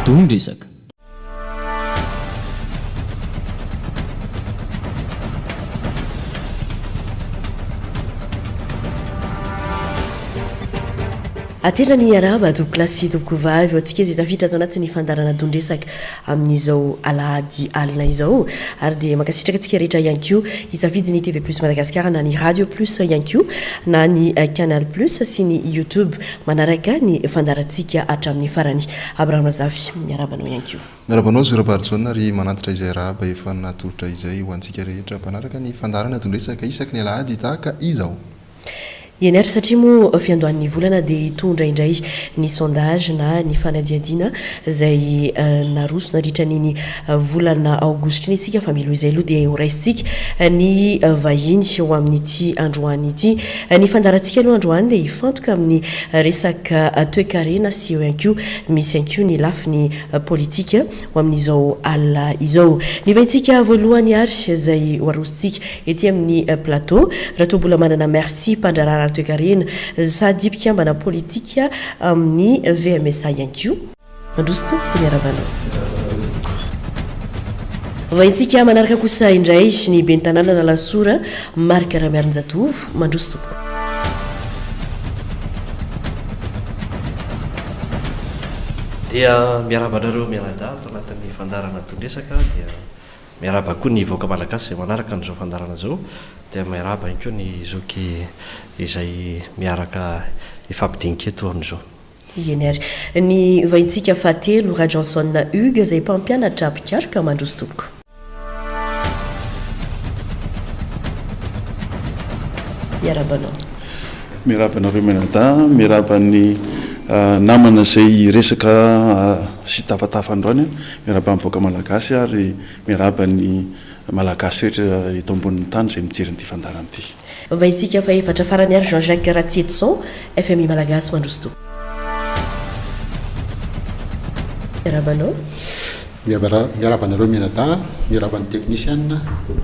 tondresaka. atena ny araba tompoko lasy tompoko vavy atsika zay tafiditra ato anatin'ny fandarana tondresaka amin'izao alahady alina izao ary dia makasitraka atsika rehetra ihany ko isafidy ny TV plus Madagascar na ny radio plus ihany ko na ny canal plus sy ny YouTube manaraka ny fandarantsika hatramin'ny farany Abraham Razafy miarabanao ihany ko. Miarabanao Zorabarjona ary manantitra izay araba efa natolotra izay ho antsika rehetra manaraka ny fandarana tondresaka isaky ny alahady tahaka izao. Yenary satria mo fiandohan'ny volana dia hitondra indray ny sondage na ny fanadiadina izay narosona ritra niny volana aogositra iny isika fa milo izay aloha dia horaisitsika ny vahiny ho amin'ity androany ity. Ny fandarantsika aloha androany dia hifantoka amin'ny resaka toe-karena sy eo ihany koa misy ihany koa ny lafiny politika ho amin'izao alina izao. Ny vahintsika voalohany ary izay hoarositsika ety amin'ny plateau raha toa mbola manana merci mpandrarara toe-karena sady mpikambana politika amin'ny VMSA ihany koa. Mandroso to miarabanao. Vahintsika manaraka kosa indray ny ben'ny tanàna na lasora Marc Ramiarinjatovo mandroso tompoko. Dia miarabanareo miarada ato anatin'ny fandarana tondresaka dia miaraba koa ny voaka malagasy manaraka n'izao fandarana zao dia miaraba ihany koa ny zoky izay miaraka ifampidinika eto amin'izao. Eny ary ny vahintsika fahatelo Ra Johnson Hugues izay mpampianatra mpikaroka mandroso tompoko. Miarabanao. Miarabanareo menada miaraban'ny namana izay resaka sy tafatafa androany miaraba amin'ny voaka malagasy ary miaraba ny malagasy rehetra eto ambonin'ny tany izay mijery n'ity fandarana ity. Vahintsika fa efatra farany ary Jean-Jacques Ratsietson FMI malagasy mandroso tompoko. Miarabanao. Miarabanareo menada miaraban'ny technicien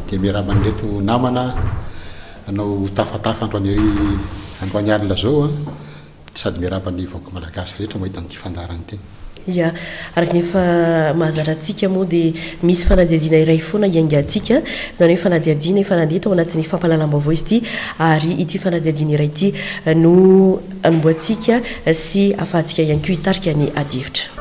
dia miaraban'ireto namana anao tafatafa androany alina zao sady miaraban'ny voaka malagasy rehetra mahita n'ity fandarana ity. Ya, araka ny efa mahazaratsika moa dia misy fanadiadina iray foana iangatsika izany hoe fanadiadina efa nandeha tao anatin'ny fampahalalam-baovao izy ity ary ity fanadiadina iray ity no anomboantsika sy afahantsika ihany koa hitarika ny adihevitra.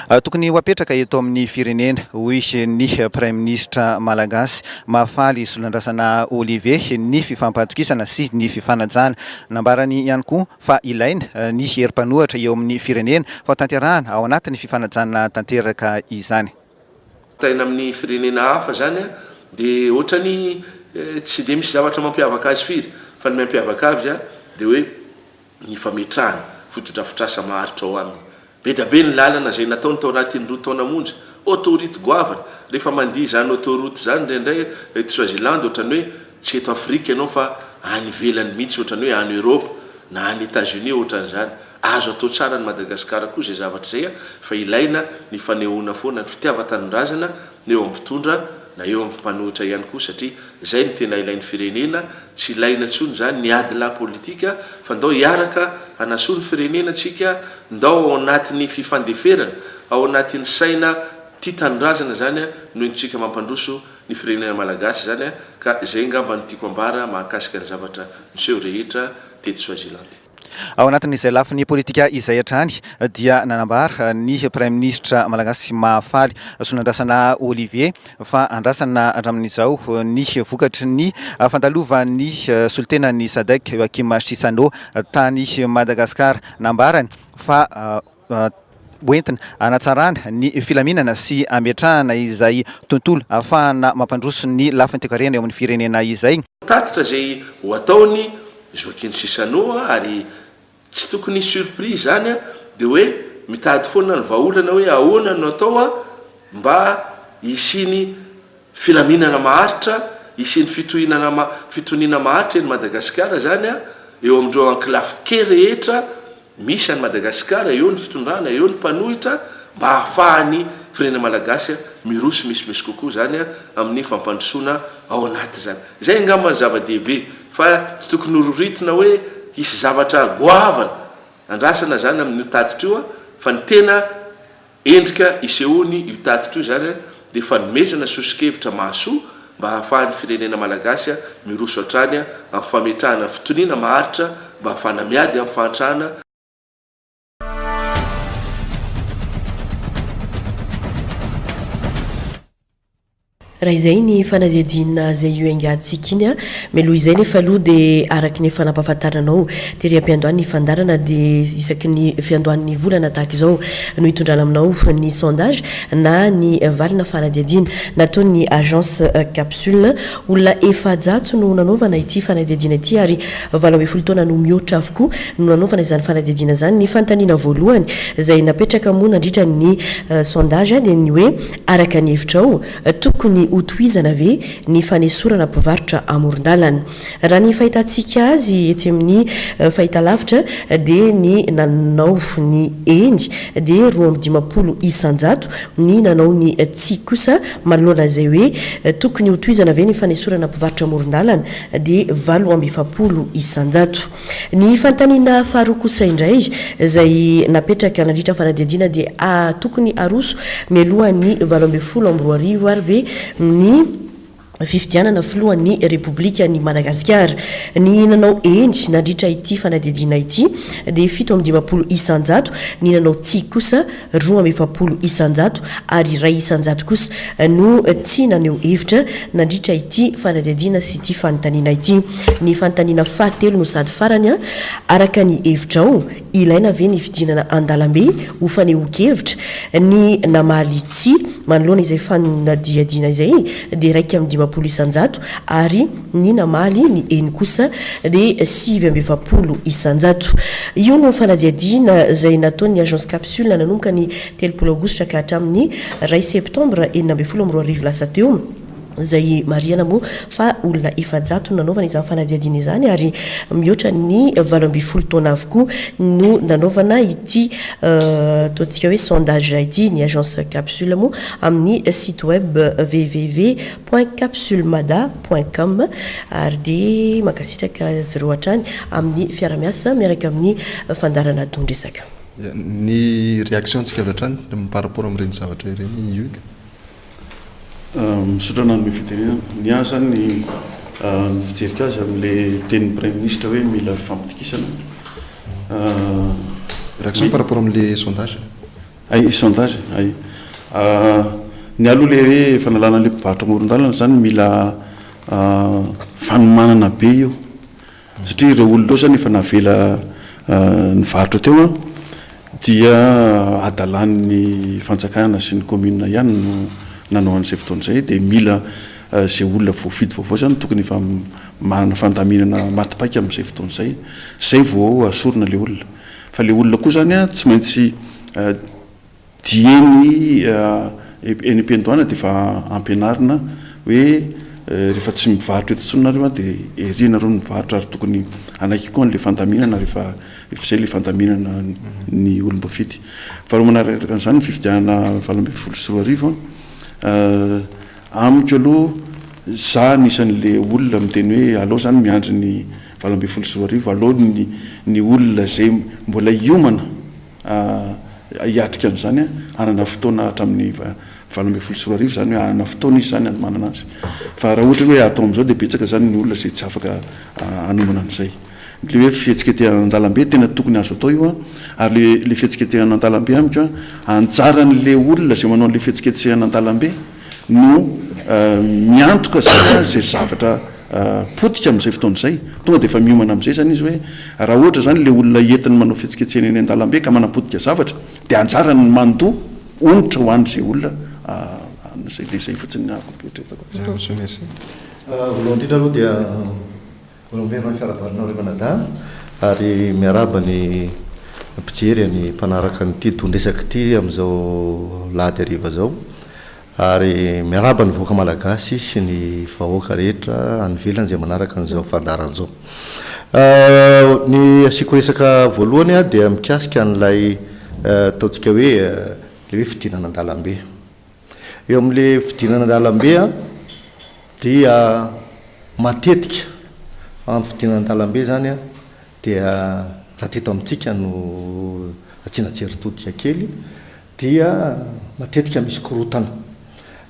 Tokony ho apetraka eto amin'ny firenena hoy ny Prime Ministre malagasy mahafaly solandrasana Olivier ny fifampatokisana sy ny fifanajana nambarany ihany koa fa ilaina ny herim-panohatra eo amin'ny firenena fa tanterahana ao anatin'ny fifanajana tanteraka izany. Taina amin'ny firenena hafa zany dia ohatrany tsy dia misy zavatra mampiavaka azy firy fa ny mampiavaka azy dia hoe ny fametrahana fotodrafitrasa maharitra ao aminy. Be da be ny lalana izay nataony tao anatin'ny 2 taona monja autoroute goavana rehefa mandihy zany autoroute zany indraindray eto Swaziland ohatrany hoe tsy eto Afrika ianao fa any ivelany mihitsy ohatrany hoe any Europe na any États-Unis ohatran'izany azo atao tsara ny Madagasikara koa izay zavatra izay fa ilaina ny fanehoana foana ny fitiavan-tanindrazana ny eo amin'ny mpitondra na eo amin'ny mpanohitra ihany koa satria izay ny tena ilain'ny firenena tsy ilaina tsony zany ny adila politika fa ndao hiaraka anasoa ny firenena tsika ndao ao anatin'ny fifandeferana ao anatin'ny saina tia tanindrazana zany noho nytsika mampandroso ny firenena malagasy zany ka izay ngamba ny tiako ambara mahakasika ny zavatra miseho rehetra teto Swaziland. Ao anatin'izay lafiny politika izay hatrany dia nanambara ny Prime Ministre malagasy mahafaly solandrasana Olivier fa andrasana hatramin'izao ny vokatry ny fandalovan'ny solitenan'ny SADC Joachim Chissano tany Madagasikara nambarany fa hoentina anatsarana ny filaminana sy ametrahana izay tontolo ahafahana mampandroso ny lafiny toe-karena eo amin'ny firenena izay. Tatitra izay ho ataony Joachim Chissano ary tsy tokony surprise zany dia hoe mitady foana ny vahaolana hoe ahoana no atao mba hisiny filaminana maharitra hisiny fitoniana maharitra eny Madagasikara zany eo amindreo ankilafy kely rehetra misy any Madagasikara eo ny fitondrana eo ny mpanohitra mba hahafahany firenena malagasy miroso misy kokoa zany amin'ny fampandrosoana ao anaty zany. Zay angamba ny zava-dehibe fa tsy tokony hororitina hoe hisy zavatra goavana andrasana zany amin'ny tatitra io fa ny tena endrika isehoany io tatitra io zany dia fanomezana sosikevitra mahasoa mba hahafahan'ny firenena malagasy miroso hatrany amin'ny fametrahana fitoniana maharitra mba hahafahana miady amin'ny fahantrahana. raha izay ny fanadihadiana zay io aingatsika iny a mialoha izay nefa aloha dia araky ny fanampahafantaranao tery am-piandohany ny fandarana dia isaky ny fiandohan'ny volana tahaka izao no hitondrana aminao ny sondage na ny valina fanadihadiana nataon'ny agence capsule olona efajato no nanaovana ity fanadihadiana ity ary 12 taona no mihoatra avokoa no nanaovana izany fanadihadiana zany. Ny fantaniana voalohany zay napetraka moa nandritra ny sondage dia ny hoe araka ny hevitrao tokony utoizana ve ny fanesorana mpivarotra amoron-dalana. Raha ny fahitantsika azy ety amin'ny fahitalavitra dia ny nanao ny eny dia 220 isanjato, ny nanao ny tsi kosa manoloana zay hoe tokony utoizana ve ny fanesorana mpivarotra amoron-dalana dia 220 isanjato. Ny fantaniana faharoa kosa indray zay napetraka nandritra fanadihadiana dia tokony aroso mialohan'ny 12 amby 2 arivo ary ve ny fifidianana filohan'ny Repoblika ny Madagasikara. Ny nanao eny nandritra ity fanadihadiana ity dia 720 isanjato, ny nanao tsi kosa 220 isanjato ary 2 isanjato kosa no tsy naneo hevitra nandritra ity fanadihadiana sy ity fanontaniana ity. Ny fanontaniana fahatelo no sady farany araka ny hevitrao ilaina ve ny fidinana an-dalambe ho fanehoan-kevitra ny namaly tsi manoloana izay fanadihadiana izay dia 2 isanjato ary ny namaly ny eny kosa dia 720 isanjato. Io no fanadihadiana zay nataon'ny agence capsule nanomboka ny 30 aogositra ka hatramin'ny 2 septembre 2012 lasa teo zay mariana moa fa olona efajato nanaovana izany fanadihadiana izany ary mihoatra ny 12 taona avokoa no nanaovana ity toantsika hoe sondage ity ny agence capsule moa amin'ny site web www.capsulemada.com ary dia makasitraka zero hatrany amin'ny fiaramiasa miaraka amin'ny fandarana tondresaka. Ny réaction ntsika avy hatrany par rapport amin'ireny zavatra ireny io misotrana ny fitenena ny azy zany ny fijerika azy amin'le tenin'ny premier ministre hoe mila fampitikisana. Réaction par rapport amin'le sondage ay sondage ay ny aloha le hoe fanalana le mpivarotra amoron-dalana zany mila fanomanana be io satria ireo olona reo zany efa navela ny varotra teo dia adalan'ny fanjakana sy ny commune ihany no nanao an'izay fotoan'izay dia mila zay olona voafidy vaovao zany tokony efa manana fandaminana matipaika amin'izay fotoan'izay zay vao asorona le olona. Fa le olona koa zany tsy maintsy dieny eny am-piandohana dia efa ampianarina hoe rehefa tsy mivarotra eto tsononareo dia erinareo mivarotra ary tokony anaiky koa n'le fandaminana rehefa zay le fandaminana ny olom-boafidy. Fa raha manaraka an'izany ny fifidianana 12 amiko aloha za nisan'le olona miteny hoe aleo zany miandry ny 12 aleo ny olona zay mbola iomana hiatrika an'izany anana fotoana hatramin'ny 12 zany hoe anana fotoana izy zany anomanana azy. Fa raha ohatra hoe atao amin'izao dia betsaka zany ny olona zay tsy afaka anomana an'izay. Le hoe fihetsiketehana an-dalambe tena tokony azo atao io ary le fihetsiketehana an-dalambe amiko anjaran'le olona zay manao le fihetsiketsehana an-dalambe no miantoka zay zavatra potika amin'izay fotoan'izay tonga dia efa miomana amin'izay zany izy hoe raha ohatra zany le olona entiny manao fihetsiketsehana eny an-dalambe ka manapotika zavatra dia anjarany ny mandoa onitra ho an'izay olona zay dia zay fotsiny akopetrako. Merci. Voalohany indrindra aloha dia olombelona ny fiarabanina ry Manada ary miaraba ny mpijery ny mpanaraka nyity tondresaka ity amin'izao lahady hariva zao ary miaraba ny voaka malagasy sy ny vahoaka rehetra any ivelany zay manaraka an'izao fandaran'izao. Ny asiko resaka voalohany dia mikasika an'ilay ataontsika hoe le hoe fidinana an-dalambe. Eo amin'le fidinana an-dalambe dia matetika amin'ny fidinana an-dalambe zany dia raha teto amintsika no atsiana jeritodika kely dia matetika misy korotana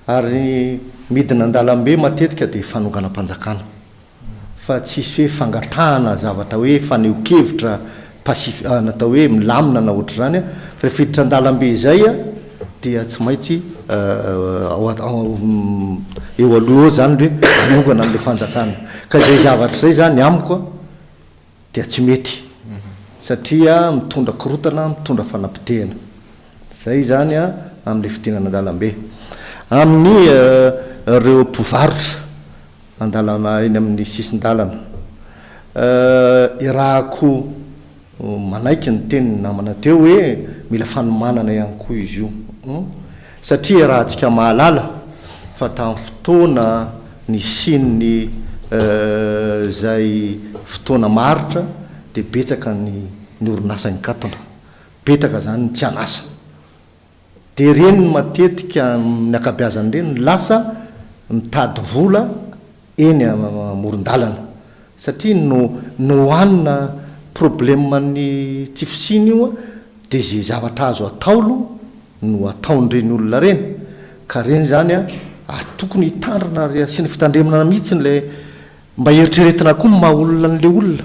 ary midina an-dalambe matetika dia fanonganam-panjakana fa tsisy hoe fangatahana zavatra hoe faneokevitra natao hoe milamina na ohatra zany fa refiditra an-dalambe izay dia tsy maintsy eo aloha zany hoe anongana an'le fanjakana ka zay zavatra zay zany amiko dia tsy mety satria mitondra korotana mitondra fanampitehana zay zany amin'le fidinana an-dalambe amin'ny reo mpivarotra andalana eny amin'ny sisin-dalana irahako manaiky ny teny namana teo hoe mila fanomanana ihany koa izy io satria raha antsika mahalala fa tamin'ny fotoana ny sininy zay fotoana maritra dia betsaka ny orinasany katona betaka zany tsy anasa dia reny matetika ny akabeazany reny lasa mitady vola eny amoron-dalana satria no hoanina problema ny tsy fisiny io dia zay zavatra azo ataolo no ataon'ireny olona reny ka reny zany tokony hitandrina ry asiana fitandremana mihitsy nylay mba heritreretina koa maha olona n'le olona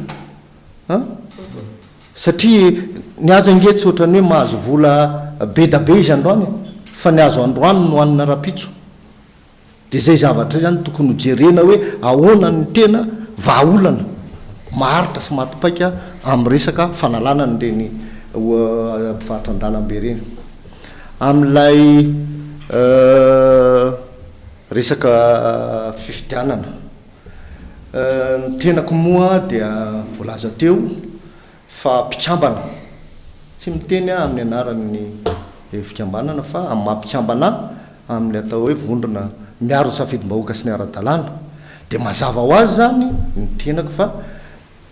satria ny azo angetsy ohatrany hoe mahazo vola be da be izy androany fa ny azo androany no hanina rapitso dia zay zavatra zany tokony hojerena hoe ahoana ny tena vahaolana maharitra sy matopaika amin'ny resaka fanalana nyreny mpivaritra an-dalambe reny amin'ilay resaka fifidianana ny tenako moa dia voalaza teo fa mpikambana tsy miteny amin'ny anaran'ny fikambanana fa amin'ny mampikambana amin'ny atao hoe vondrona miaro ny safidim-bahoaka sy ny ara-dalàna dia mazava ho azy zany ny tenako fa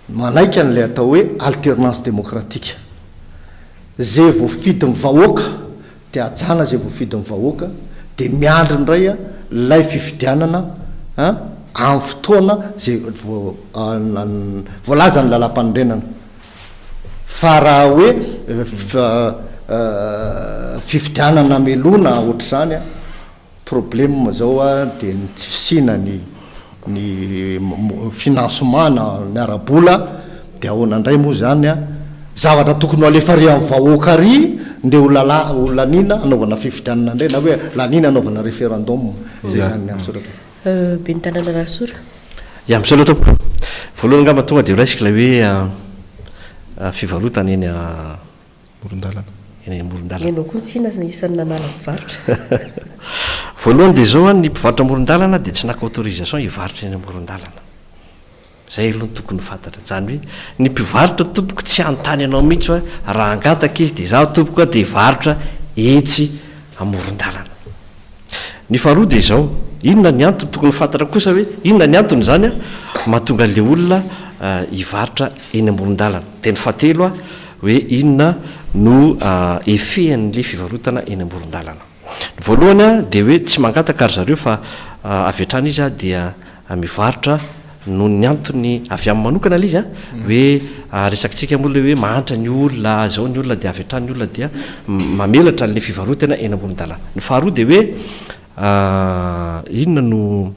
manaiky an'lay atao hoe alternance démocratique zay voafidy ny vahoaka dia ajana zay voafidy ny vahoaka dia miandry ndray lay fifidianana amin'ny fotoana zay voalaza ny lalam-panondrenana fa raha hoe fifidianana melona ohatra zany problème zao dia ny tsy fisina ny financement na ny arabola dia ahoana indray moa zany zavatra tokony ho alefa ry amin'ny vahoaka ry ndia olanina anaovana fifidianana indray na hoe lanina anaovana référendum zay zany amsoratra be ny tanàna rasora misolatra voalohany ngamba tonga dia raisika lay hoe fivarotana eny morondalana eny morondalana enao koa ntsina isan'ny nanala mpivarotra voalohany dia zao ny mpivarotra morondalana dia tsy naka autorisation hivarotra eny morondalana zay aloha ny tokony fantatra zany hoe ny mpivarotra tompoko tsy anontany anao mihitsy hoe raha angataka izy dia zaho tompoko dia hivarotra etsy amorondalana ny faharoa dia zao inona ny antony tokony fantatra kosa hoe inona ny antony zany mahatonga le olona hivarotra eny amorondalana dia ny fahatelo hoe inona no efehan'le fivarotana eny amorondalana ny voalohany dia hoe tsy mangataka ary zareo fa avy hatrany izy dia mivarotra no ny antony avy amin'ny manokana l izy hoe resakitsika mola hoe mahantra ny olona zao ny olona dia avy hatrany olona dia mamelatra n'le fivarotana eny amorondalana ny faharoa dia hoe inona no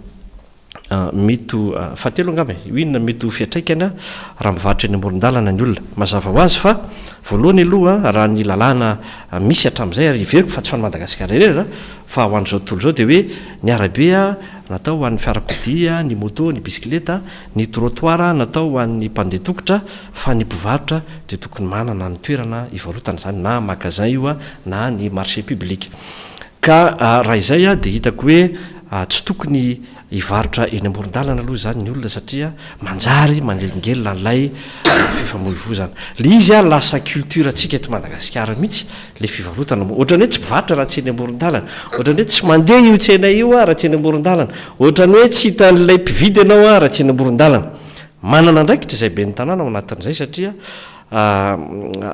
mety fahatelo angamba inona mety ho fiatraikany raha mivarotra eny amorondalana ny olona mazava ho azy fa voalohany aloha raha ny lalàna misy hatramin'izay ary iveriko fa tsy fany madagasikara irera fa ho an'izao tontolo zao dia hoe ny arabe natao ho an'ny fiarakodia ny moto ny bisikileta ny trottoir natao ho an'ny mpandeha tokotra fa ny mpivarotra dia tokony manana ny toerana hivarotana zany na magasin io na ny marché public ka raha izay dia hitako hoe tsy tokony hivarotra eny amorondalana aloha zany ny olona satria manjary manelingelona n'lay fifamoivozana le izy lasa culture atsika eto madagasikara mihitsy le fivarotana ohatrany hoe tsy mpivarotra raha tsy eny amorondalana ohatrany hoe tsy mandeha io tsena io raha tsy eny amorondalana ohatrany hoe tsy hitan'lay mpividy ianao raha tsy eny amorondalana manana ndraikitra izay be ny tanàna ao anatin'izay satria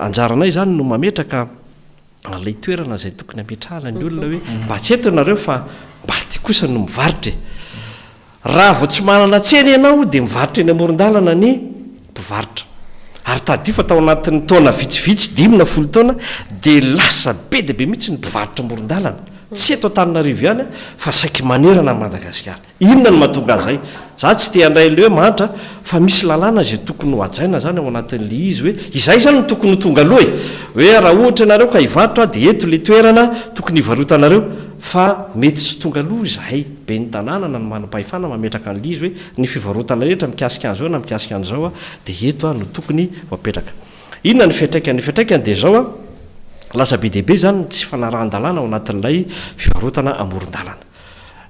anjaranay zany no mametraka lay toerana zay tokony ametrahana ny olona hoe mba tsy eto nareo fa mba ty kosa no mivarotra raha vo tsy manana tseny ianao dia mivarotra eny amorondalana ny mpivarotra ary tadio fa tao anatin'ny taona vitsivitsy 10 taona dia lasa be dia be mihitsy ny mpivarotra moron-dalana tsy eto Antananarivo ihany fa saiky manerana ny Madagasikara. Inona no mahatonga azay? Za tsy te handray le hoe mantra fa misy lalàna zay tokony ho hajaina zany ao anatin'le izy hoe izay zany no tokony ho tonga aloha hoe raha ohatra ianareo ka hivarotra dia eto le toerana tokony hivarotanareo fa mety tsy tonga aloha izahay be ny tanàna na ny manam-pahefana mametraka an'le izy hoe ny fivarotana rehetra mikasika an'izao na mikasika an'izao dia eto no tokony hoapetraka. Inona ny fiantraikany? Ny fiantraikany dia zao lasa be dehibe zany tsy fanarahan-dalàna ao anatin'ilay fivarotana amoron-dalana.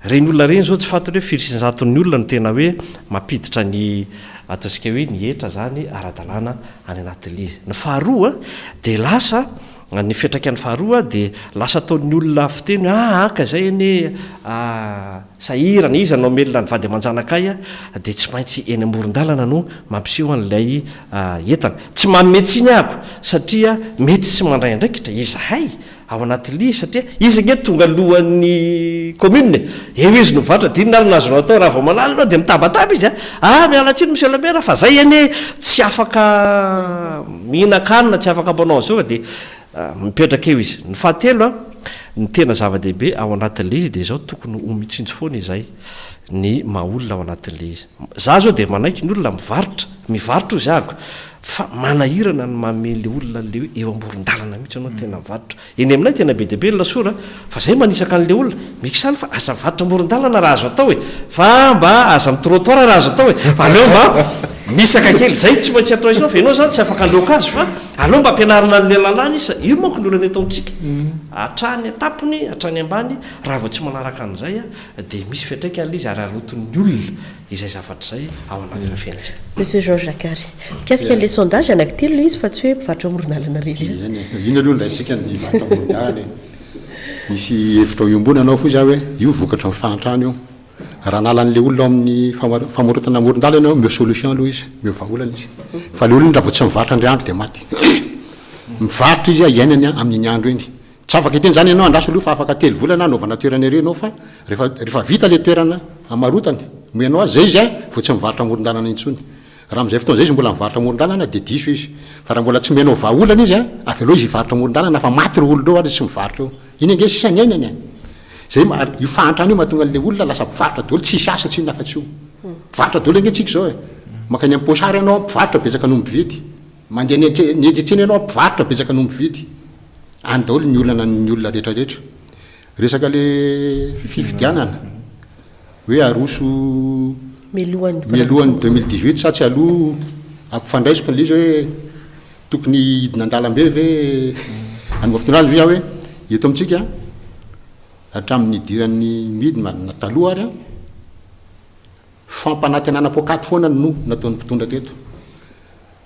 Reny olona reny zao tsy fantany hoe firisin-jaton'ny olona no tena hoe mampiditra ny ataontsika hoe ny hetra zany ara-dalàna any anatin'ilay izy. Ny faharoa dia lasa ny fiantraikany faharoa dia lasa ataon'ny olona fiteny aka zay ane sahirana izy anao melona ny vady aman-janakay dia tsy maintsy eny amoron-dalana no mampiseho an'ilay entana. Tsy mametsiny ahako satria mety tsy mandray andraikitra izahay ao anatin'ilay satria izy nge tonga alohan'ny commune eo izy no vatra dinarina azonao atao raha vao malaza anao dia mitabataba izy miala tsiny monsieur le maire fa zay ane tsy afaka mihinan-kanina tsy afaka mbanao zao dia mipetraka eo izy. Ny fahatelo ny tena zava-dehibe ao anatin'le izy dia zao tokony ho mitsinjo foana izay ny maha-olona ao anatin'le izy. Za zao dia manaiky ny olona mivarotra izy ahako fa manahirana ny mamele olona le hoe eo amoron-dalana mihitsy anao tena mivarotra. Eny aminay tena be dehibe ny lasora fa zay manisaka an'le olona mikisaly fa aza mivarotra amoron-dalana raha azo atao fa mba aza mitrottoir raha azo atao fa aleo mba misaka kely zay tsy maintsy atao izinao fa ianao zany tsy afaka andoka azy fa aleo mba ampianarina n'le lalàna izy io manko ny olana ataontsika hatrany atapony hatrany ambany raha vao tsy manaraka an'izay dia misy fiantraika an'le izy ary aroton'ny olona izay zavatra zay ao anatin'ny fiainantsika. Monsieur Georges Zakary, qu'est-ce qu'il y a les sondages anankitelo izy fa tsy hoe mpivarotra amoron-dalana reny. Ina aloha raisika ny varotra amoron-dalana misy hevitra iombona anao foy za hoe io vokatra mifantrany io raha nalan'le olona amin'ny famorotana amoron-dalana meo solution aloha izy meo vahaolana izy fa le olona raha vao tsy mivarotra andray andro dia maty mivarotra izy iainany amin'iny andro iny tsy afaka iteny zany ianao andraso aloha fa afaka 3 volana anaovana toerana irenao fa rehefa vita le toerana amarotany moenao azy zay izy vao tsy mivarotra amoron-dalana intsony raha am'izay fotoana zay izy mbola mivarotra amoron-dalana dia diso izy fa raha mbola tsy menao vahaolana izy avy aloha izy hivarotra amoron-dalana fa maty ro olonao ary tsy mivarotra eo iny ange sisany iainany zay io fahantrany io mahatonga le olona lasa mpivarotra daholo tsisy asa tsy nafa-tsy io mpivarotra daholo ange tsika zao maka ny amposary ianao mpivarotra betsaka no mividy mandeha niejetseny ianao mpivarotra betsaka no mividy any daholo ny olana ny olona rehetrarehetra resaka le fividianana hoe aroso mialohan'ny 2018 sa tsy aloha ampifandraisiko n'le izy hoe tokony hidina an-dalambe ve anova fitondrano za hoe eto amintsika hatramin'ny idiran'ny midina nataloha ary fampanantenana pokaty foana no nataon'ny mpitondra teto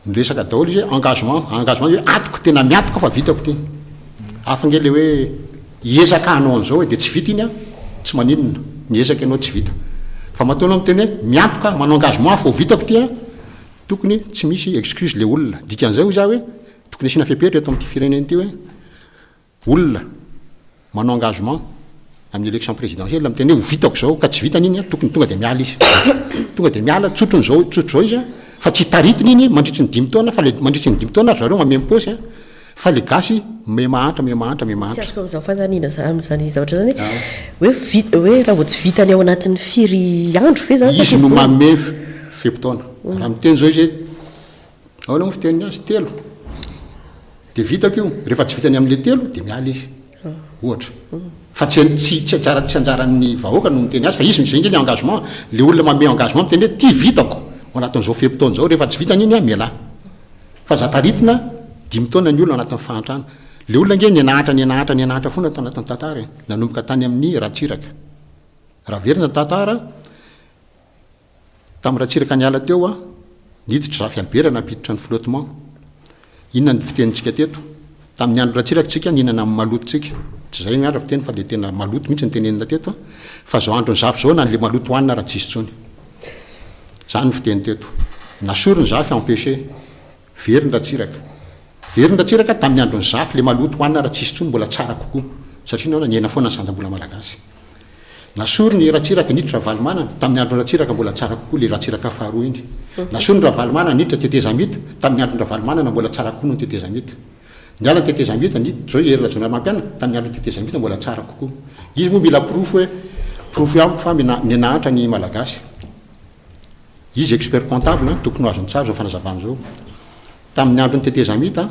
nyresaka daholo izy engagement hoe atoko tena miatoka fa vitako ty afange le hoe hiezaka anao an'izao hoe dia tsy vita iny tsy maninona miezaka ianao tsy vita fa mataonao miteny hoe miatoka manao engagement fao vitako ty tokony tsy misy excuse le olona dikan'izay ho za hoe tokony asina fiapetra eto amin'ity fireneny ty hoe olona manao engagement amin'ny élection présidentielle miteny hoe ho vitako zao ka tsy vitany iny tokony tonga dia miala izy tonga dia miala tsotro zao izy fa tsy taritiny iny mandritry ny 10 taona fa le mandritry ny 10 taona zareo mamemposy fa le gasy me mahantra tsy azoko amin'izao fanjanina amin'izany zavatra zany hoe raha vao tsy vitany ao anatin'ny firy andro fe zany izy no mame fepitaona raha miteny zao izy ao aloha fiteny azy 3 dia vitako io rehefa tsy vitany amin'le 3 dia miala izy ohatra fa tsy anjaran'ny vahoaka no miteny azy fa izy zay nge le engagement le olona mame engagement miteny hoe ty vitako ao anatin'izao fepitaona zao rehefa tsy vitany iny miala fa za taritina 10 taona ny olona anatin'ny fahantrana le olona nge nianahatra foana tao anatin'ny tantara nanomboka tany amin'ny ratsiraka raha verina ny tantara tamin'ny ratsiraka niala teo niditra za fialberana ampiditra ny flottement inona ny fitenitsika teto tamin'ny andro ratsiraka tsika nihinana amin'ny malototsika tsy zay miara fiteny fa le tena maloto mihitsy ny tenenina teto fa zao andro ny zafy zao na le maloto hoanina raha tsisy tsony zany ny fiteny teto nasorony zafy empêché veriny ratsiraka tamin'ny andro ny zafy le maloto hoanina raha tsisy tsony mbola tsara kokoa satria nao niaina foana ny sanjam-bola malagasy nasory ny ratsiraka niditra valimanana tamin'ny andro ratsiraka mbola tsara kokoa le ratsiraka faharoa iny nasory ny ravalimanana niditra tetezamita tamin'ny andro ravalimanana mbola tsara kokoa no tetezamita ny alany tetezamita niditra zao herilazona mampianana tamin'ny andro tetezamita mbola tsara kokoa izy moa mila profo hoe profo amiko fa ninahatra ny malagasy izy expert comptable tokony ho azony tsara zao fanazavana zao tamin'ny andro ny tetezamita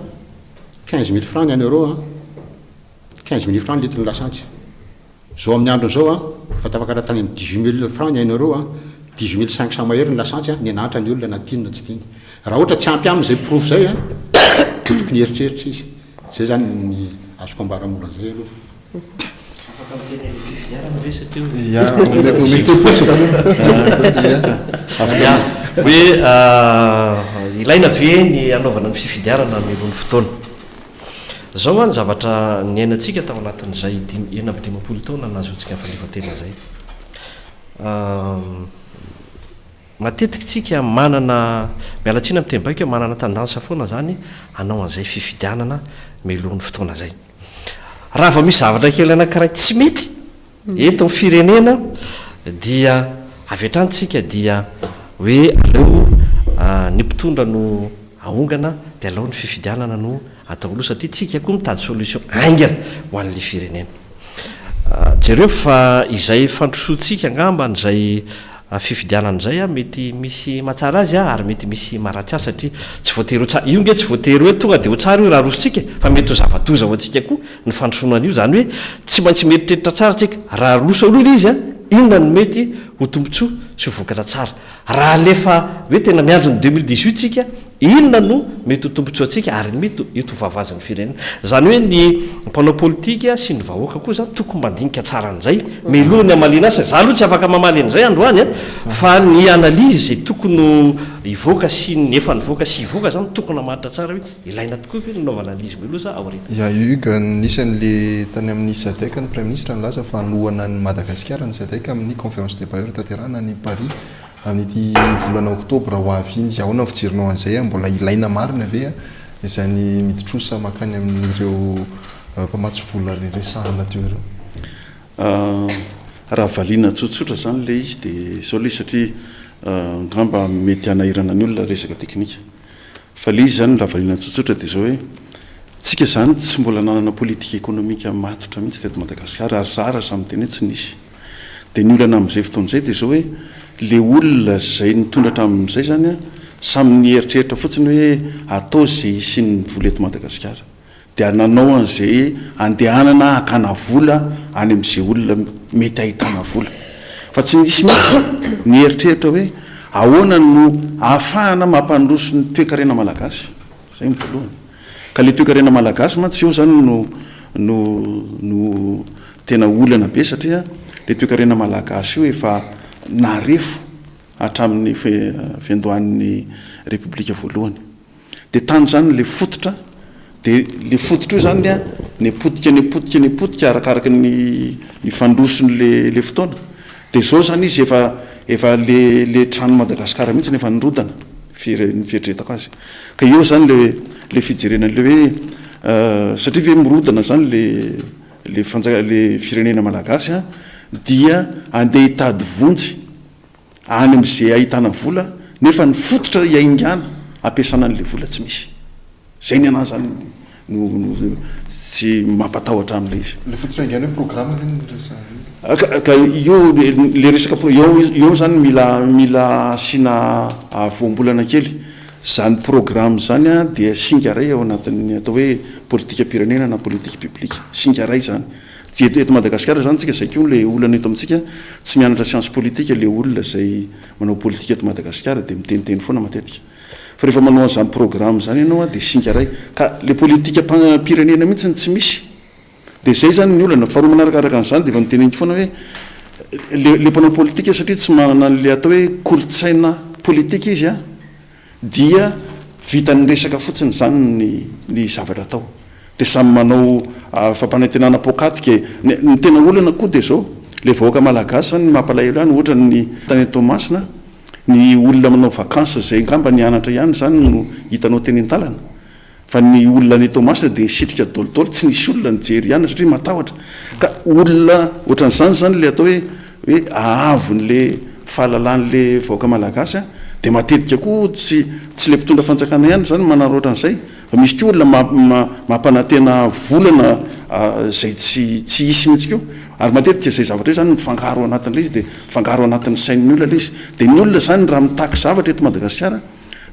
15 000 francs ny euro 15 000 francs litre ny lasantsy zao amin'ny andro zao fa tafaka raha tany 18 000 francs ny euro 18 500 mahery ny lasantsy ny anahatra ny olona na tiany na tsy tiany raha ohatra tsy ampy amin'izay profo zay tokony heritreritra izy zay zany ny azoko ambaramora zay aloha hoe ilaina ve ny anaovana ny fifidiarana melony fotoana zao any zavatra ny ainantsika tao anatin'izay 15 taona nazontsika falefatena zay matetika tsika manana mialatsina mitembaika hoe manana tandansa foana zany anao an'izay fifidianana melony fotoana zay raha va misy zavatra kely anankiray tsy mety eto ny firenena dia avy atrantsika dia hoe aleo ny mpitondra no aongana dia aleo ny fifidianana no atao aloha satria tsika koa mitady solution aingana ho an'le firenena jereo fa izay fandrosoantsika angamba n'izay fifidianan'izay mety misy mahatsara azy ary mety misy maharatsy azy satria tsy voatery io nge tsy voatery hoe tonga dia ho tsara io raha rositsika fa mety ho zavatoza ho antsika koa ny fandrosoanan'io zany hoe tsy maintsy meritreritra tsara tsika raha roso aloha le izy inona no mety ho tombontsoa sy ho vokatra tsara raha lefa hoe tena miandro ny 2018 tsika inona no mety ho tombontsoa atsika ary mety eto vavazany firenena zany hoe ny mpanao politika sy ny vahoaka koa zany tokony mandinika tsara an'izay meloha ny amalina azy za aloha tsy afaka mamaly an'izay androany fa ny analizy tokony ivoaka sy nefa nivoaka sy ivoaka zany tokony amaritra tsara hoe ilaina tokoa ve nanaovana analizy meloha sa aorita iuga nisan'le tany amin'ny sadeka ny prime ministre nylaza fa nohana ny madagasikara ny sadeka amin'ny conférence de bailleur tanterahana ny paris amin'ity volana oktobra ho avy iny izy ahoana fijirinao an'izay mbola ilaina marina ave izany miditrosa makany amin'ireo mpamatsy vola resahana teo ireo raha valiana tsotsotra zany le izy dia zao le izy satria ngamba mety anahirana ny olona resaka teknika fa le izy zany raha valiana tsotsotra dia zao hoe tsika zany tsy mbola nanana politika ekonomika matotra mihitsy teto Madagasikara ary zara samy teny hoe tsy nisy dia ny olana amin'izay fotoan'izay dia zao hoe le olona zay nitondra hatramin'izay zany samy ny eritreritra fotsiny hoe atao zay isiny vola eto Madagasikara dia nanao an'izay andehanana hakana vola any amin'izay olona mety ahitana vola fa tsy nisy mihitsy ny eritreritra hoe ahoana no ahafahana mampandroso ny toe-karena malagasy zay voalohany ka le toe-karena malagasy mantsy eo zany no tena olana be satria le toe-karena malagasy io efa narefo hatramin'ny fiandohan'ny repoblika voalohany dia tany zany le fototra dia le fototra io zany nepotika arakaraka ny fandrosony le fotoana dia zao zany izy efa le trano Madagasikara mihitsy nefa nirodana ny fieritretako azy ka eo zany le fijerenan'le hoe satria ve mirodana zany le firenena malagasy dia andeha hitady vonjy any amin'izay ahitana vola nefa ny fototra iaingana ampiasana an'le vola tsy misy zay ny anahy zany tsy mampatahotra amin'le izy le fototra ingana hoe programme ka io le resaka eo zany mila asiana voambolana kely zany programme zany dia singa ray ao anatin'ny atao hoe politika pirenena na politika publique singa ray zany tsy eto Madagasikara zany tsika zay koa le olana eto amintsika tsy mianatra science politique le olona zay manao politika eto Madagasikara dia miteniteny foana matetika fa rehefa manao an'izany programme zany ianao dia singa ray ka le politika pirenena mihitsy tsy misy dia zay zany ny olana faharoa manarakaraka an'izany dia efa miteneniko foana hoe le mpanao politika satria tsy manana le atao hoe kolotsaina politika izy dia vitany resaka fotsiny zany ny zavatra atao dia samy manao fampanantenana pokatika ny tena olana koa dia zao le vahoaka malagasy zany mampalahelo ihany ohatra ny tany Tomasina ny olona manao vakansa zay ngamba ny anatra ihany zany no hitanao teny an-talana fa ny olona ny Tomasina dia sitrika dolodolo tsy nisy olona nijery ihany satria matahotra ka olona ohatran'izany zany le atao hoe hoe ahavon'le fahalalàn'le vaoaka malagasy a dia matetika koa tsy le mpitondra fanjakana ihany zany manaroatra an'izay fa misy ko olona mampanantena volana zay tsy hisy mihitsy keo ary matetika zay zavatra zany mifangaro anatin'le izy dia mifangaro anatin'ny sain'ny olona le izy dia ny olona zany raha mitaky zavatra eto Madagasikara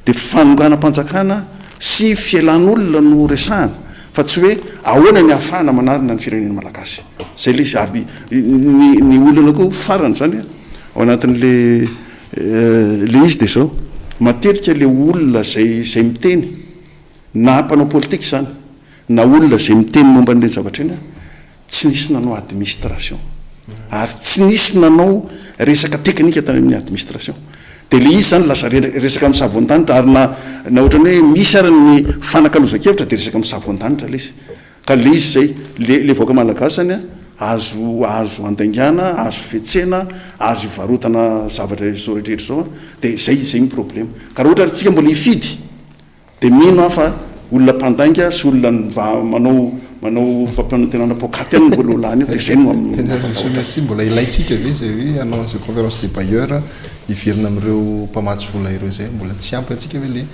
dia fanonganam-panjakana sy fialan'olona no resahana fa tsy hoe ahoana ny ahafahana manarina ny firenena malagasy zay le izy avy ny olona koa farany zany ao anatin'le izy dia zao matetika le olona zay miteny na mpanao politika zany na olona zay miteny momba n'ireny zavatra eny tsy nisy nanao administration ary tsy nisy nanao resaka teknika tany amin'ny administration dia le izy zany lasa resaka amin'ny savoan-danitra ary na ohatrany hoe misy ary ny fanakalozan-kevitra dia resaka amin'ny savoan-danitra le izy ka le izy zay le vaoaka malagasy zany azo andaingana azo fetsena azo ivarotana zavatra zao rehetrarehetra zao dia zay ny problema ka raha ohatra tsika mbola hifidy dia mino aho fa olona mpandainga sy olona manao fampanantenana pokaty any mbola olany io dia zay no merci mbola ilaitsika ve zay hoe anao an'izay conférence de bailleur hiverina amin'ireo mpamatsy vola ireo zay mbola tsy ampy atsika hoe le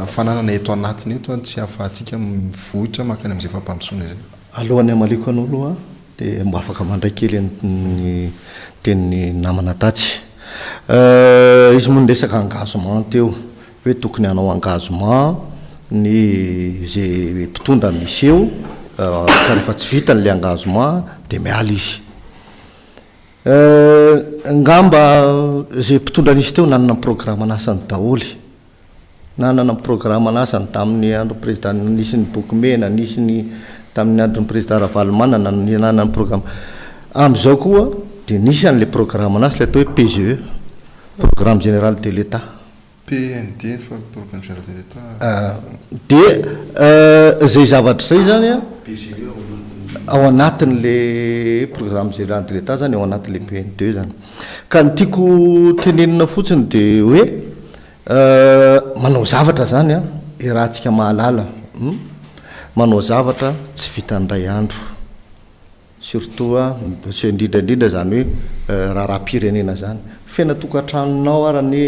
fananana eto anatiny eto tsy ahafahantsika mivohitra makany amin'izay fampandrosoana zay alohan'ny amaliko an'olo dia mba afaka mandray kely ny tenin'ny namana tatsy izy moa niresaka engagement teo hoe tokony hanao engagement ny zay mpitondra misy eo ka rehefa tsy vita n'le engagement dia miala izy ngamba zay mpitondra nisy teo nanana programme anasany daholy nanana programme anasany tamin'ny andro président nisy ny bokymena nisy ny tamin'ny andron'ny président Ravalomanana nanana ny programme amin'izao koa dia nisy an'le programme anasy le atao hoe PGE programme général de l'État PND fa programme général de l'État dia zay zavatra zay zany a ao anatin'le programme général de l'État zany ao anatin'le PND zany ka ny tiako tenenina fotsiny dia hoe manao zavatra zany a rahantsika mahalala manao zavatra tsy vitandray andro surtout sy indrindraindrindra zany hoe raha-pirenena zany fena tokantranonao arany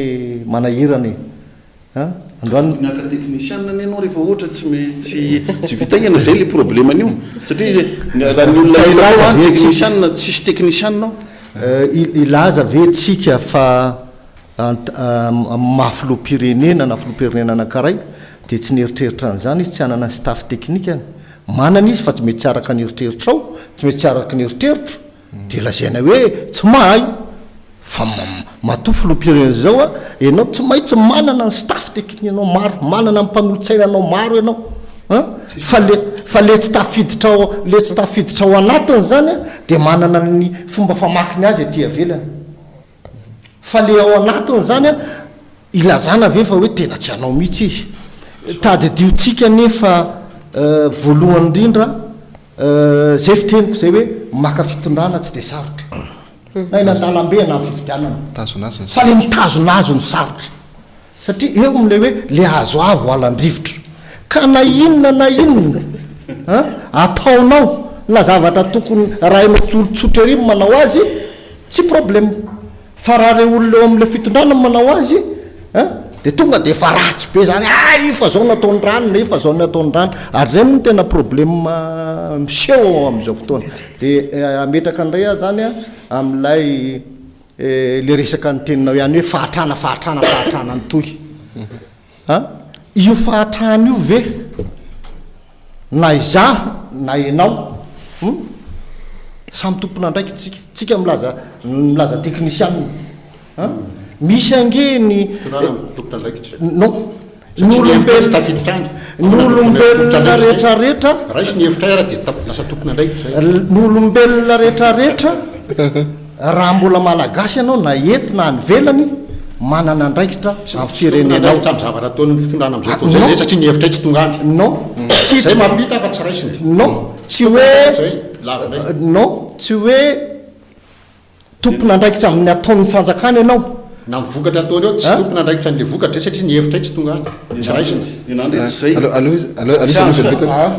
manahirany androanyaka teknisianna ny anao rehefa ohatra tsy vitagnana zay le probleman'io satria raha ny olona teknisianna tsisy teknisiannao ilaza ve tsika fa mafilopirenena na filopirenena anankaray dia tsy nieritreritra an'izany izy tsy hanana staff teknikany manana izy fa tsy mety tsy araka ny eritreritrao tsy mety tsy araka ny eriteritro dia lazaina hoe tsy mahay fa mato filopirenena zao a ianao tsy maintsy manana ny staff teknianao maro manana ny mpanolotsainanao maro ianao fa le tsy tafiditra ao anatiny zany a dia manana ny fomba famakiny azy aty avelany fa le ao anatiny zany a ilazana ve fa hoe tena tsy hanao mihitsy izy tady diotsika nefa voalohany indrindra zay fiteniko zay hoe maka fitondrana tsy dia sarotra na inandalambe na fividianana fa le mitazonazo ny sarotra satria eo am'le hoe le azo avo alandrivotra ka na inona ataonao na zavatra tokony raha inao tsolotsotra ery manao azy tsy problème fa raha le olona eo am'le fitondrana manao azy dia tonga dia efa ratsy be zany ifa zao nataony rano na ifa zao nataony rano ary zay moa no tena problème miseho amin'izao fotoana dia ametraka ndray a zany a amin'ilay le resaka ny teninao ihany hoe fahatrana ny toy io fahatrana io ve na iza na ianao samy tompona ndraiky tsika milaza teknisian misy angeny n'olombelona rehetrarehetra n'olombelona rehetrarehetra raha mbola malagasy ianao na ety na anyvelany manana andraikitra amin'ny firenenao zavatra ataony fitondrana am'izao zay satria ny hevitra tsy tongany zay mampita fa tsy raisiny tsy hoe tompona andraikitra amin'ny ataon'ny fanjakana ianao na mivokatra ataony eo tsy tompona andraikitra n'le vokatra satria ny hevitra tsy tongany tsy raisiny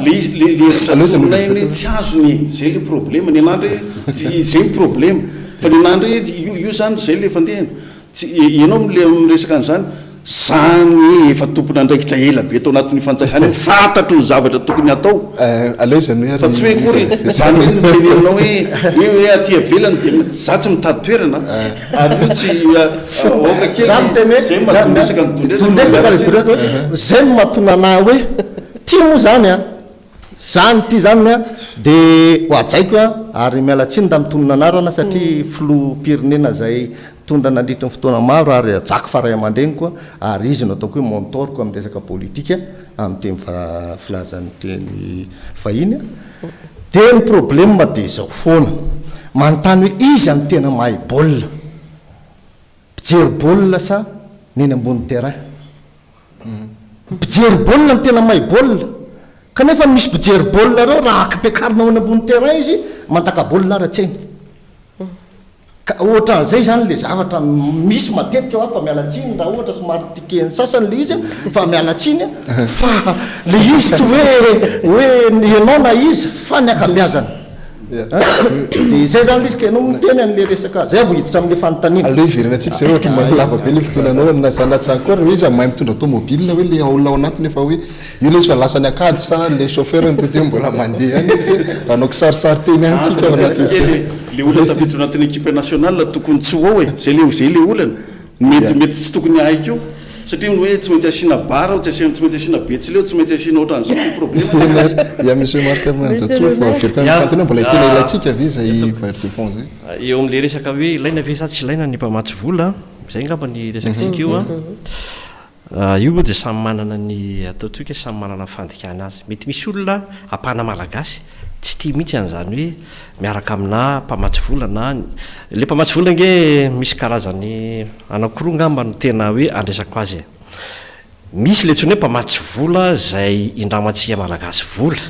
le hevitra iny tsy azony zay le problème ny anandry zay ny problème fa le nandro io zany zay le fandehana tsy ianao le miresaka an'izany zany efa tompona andraikitra ela be tao anatin'ny fanjakana fantatro ny zavatra tokony atao alezany fa tsy hoe kory zany hoe miteny aminao hoe aty avelany dia za tsy mitady toerana ary io tsy oka kely zay mahatondresaka tondresaka zay no mahatonga ana hoe tia moa zany a zany ty zany a dia ho ajaiko a ary mialatsiny da mitonona anarana satria filoham-pirenena zay tondra nandritra ny fotoana maro ary ajako faray aman-dreny koa ary izy no ataoko hoe montorko amin'ny resaka politika amin'ny teny filazan'ny teny vahiny dia ny problème dia zao foana manontany hoe izy any tena mahay baolina mpijery baolina sa neny ambony terrain mpijery baolina ny tena mahay baolina kanefa misy mpijery baolina reo raha akapiakarina ony ambony terrain izy mantaka baolina ara-tsainy ka ohatran'izay zany le zavatra misy matetika fa mialatsiny raha ohatra somary tikeny sasany le izy fa mialatsiny fa le izy tsy hoe ianao na izy fa ny akabiazana dia zay zany le izy ka ianao miteny an'le resaka zay vo hiditra amin'le fanontaniana aleo iverenantsika zay ohatra malava be le fotoananao na zanatsy akory hoe izy mahay mitondra tomobile hoe le olona ao anatiny efa hoe io le izy fa lasany akady sa le chauffeur ny koty mbola mandeha any ty anao kisarisary teny antsika ao anatin'izay le olona tafiditra anatin'ny équipe nationale tokony tsy ho hoe zay le olana mety tsy tokony ahaiko satria hoe tsy maintsy asina bara tsy maintsy asina betsileo tsy maintsy asina ohatran'izao problème ya monsieur Marc Manjatoa fa averikana mbola tena ilatsika ve zay bailleur de fonds zay eo amin'le resaka hoe ilaina ve sa tsy ilaina ny mpamatsy vola zay ngamba ny resakitsika io io dia samy manana ny atao toika samy manana fandikana azy mety misy olona apana malagasy tsy tia mihitsy an'izany hoe miaraka amina mpamatsy vola na le mpamatsy vola nge misy karazany anankiroa ngamba no tena hoe andresako azy misy le tsony hoe mpamatsy vola zay indramantsika malagasy vola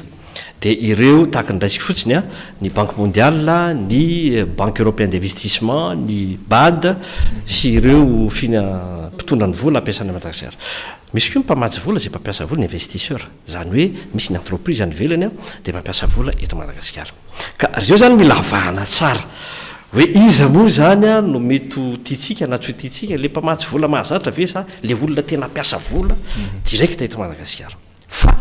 dia ireo tahaka ny raisika fotsiny a ny banque mondiale ny banque européen d'investissement ny BAD sy ireo mpitondra ny vola ampiasany Madagasikara misy koa mpamatsy vola zay mpampiasa vola ny investisseur zany hoe misy ny entreprise any velany a dia mampiasa vola eto Madagasikara ka reo zany mila avahana tsara hoe iza moa zany a no mety tiatsika na tsy tiatsika le mpamatsy vola mahazatra ve sa le olona tena ampiasa vola direct eto Madagasikara fa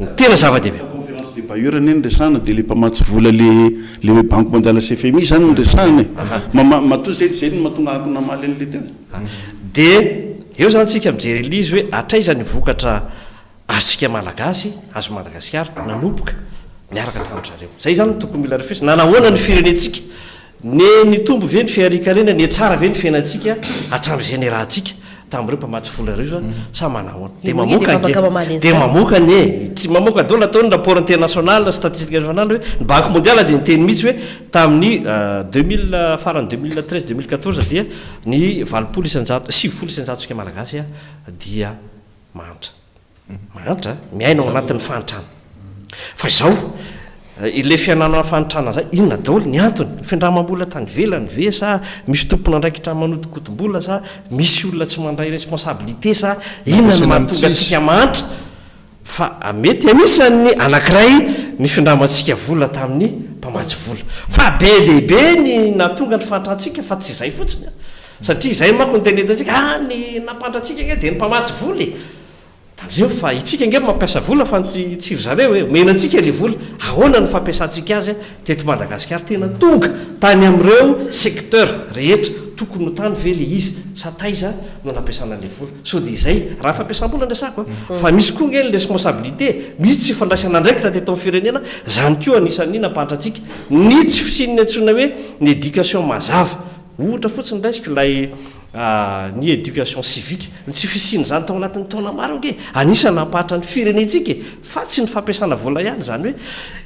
ny tena zava-dehibe conférence de bailleur eny ndresana dia le mpamatsy vola le hoe banque mondiale CFMI zany ndresana matoa zay no mahatonga akona maly an'le tena dia eo zany tsika mijery le izy hoe atraizany vokatra azosika malagasy azo Madagasikara nanomboka miaraka tamin'zareo zay zany tokony mila refesy nanahoana ny firenentsika ny tombo ve ny fiarikarena ny tsara ve ny fiainantsika hatramin'izay ny rahantsika tamin'ireo mpamatsy vola reo zany sa manahoana dia mamoka ny tsy mamoka dolo ataony rapport international statistique nationale hoe ny banque mondiale dia nyteny mihitsy hoe tamin'ny 2000 farany 2013 2014 dia ny 7 isanjato malagasy a dia mahantra miaina ao anatin'ny fanitrana fa izao ile fianana fanitrana zay inona daholo ny antony fiandramam-bola tany velany ve sa misy tompona andraikitra manotokotom-bola sa misy olona tsy mandray responsabilité sa inona ny mahatonga atsika mahantra fa mety anisan'ny anankiray ny findramantsika vola tamin'ny mpamatsy vola fa be dehibe ny natonga ny fanitrantsika fa tsy izay fotsiny satria izay manko ny tenetantsika ny nampantratsika nge dia ny mpamatsy vola reo fa itsika nge mampiasa vola fa tsiry zareo hoe menantsika le vola ahoana ny fampiasantsika azy teto Madagasikara tena tonga tany amin'ireo secteur rehetra tokony no tany ve le izy sa taiza no nampiasana le vola so dia izay raha fampiasam-bola ndresako fa misy koa nge ny responsabilité misy tsy fandraisana ndraiky raha teto amin'ny firenena zany koa anisan'ny nampantratsika ny tsy fisininy antsona hoe ny éducation mazava ohatra fotsiny raisiko ilay ny éducation civique ny tsy fisiny zany tao anatin'ny taona maro nge anisany nampahatra ny firenentsika fa tsy ny fampiasana vola ihany zany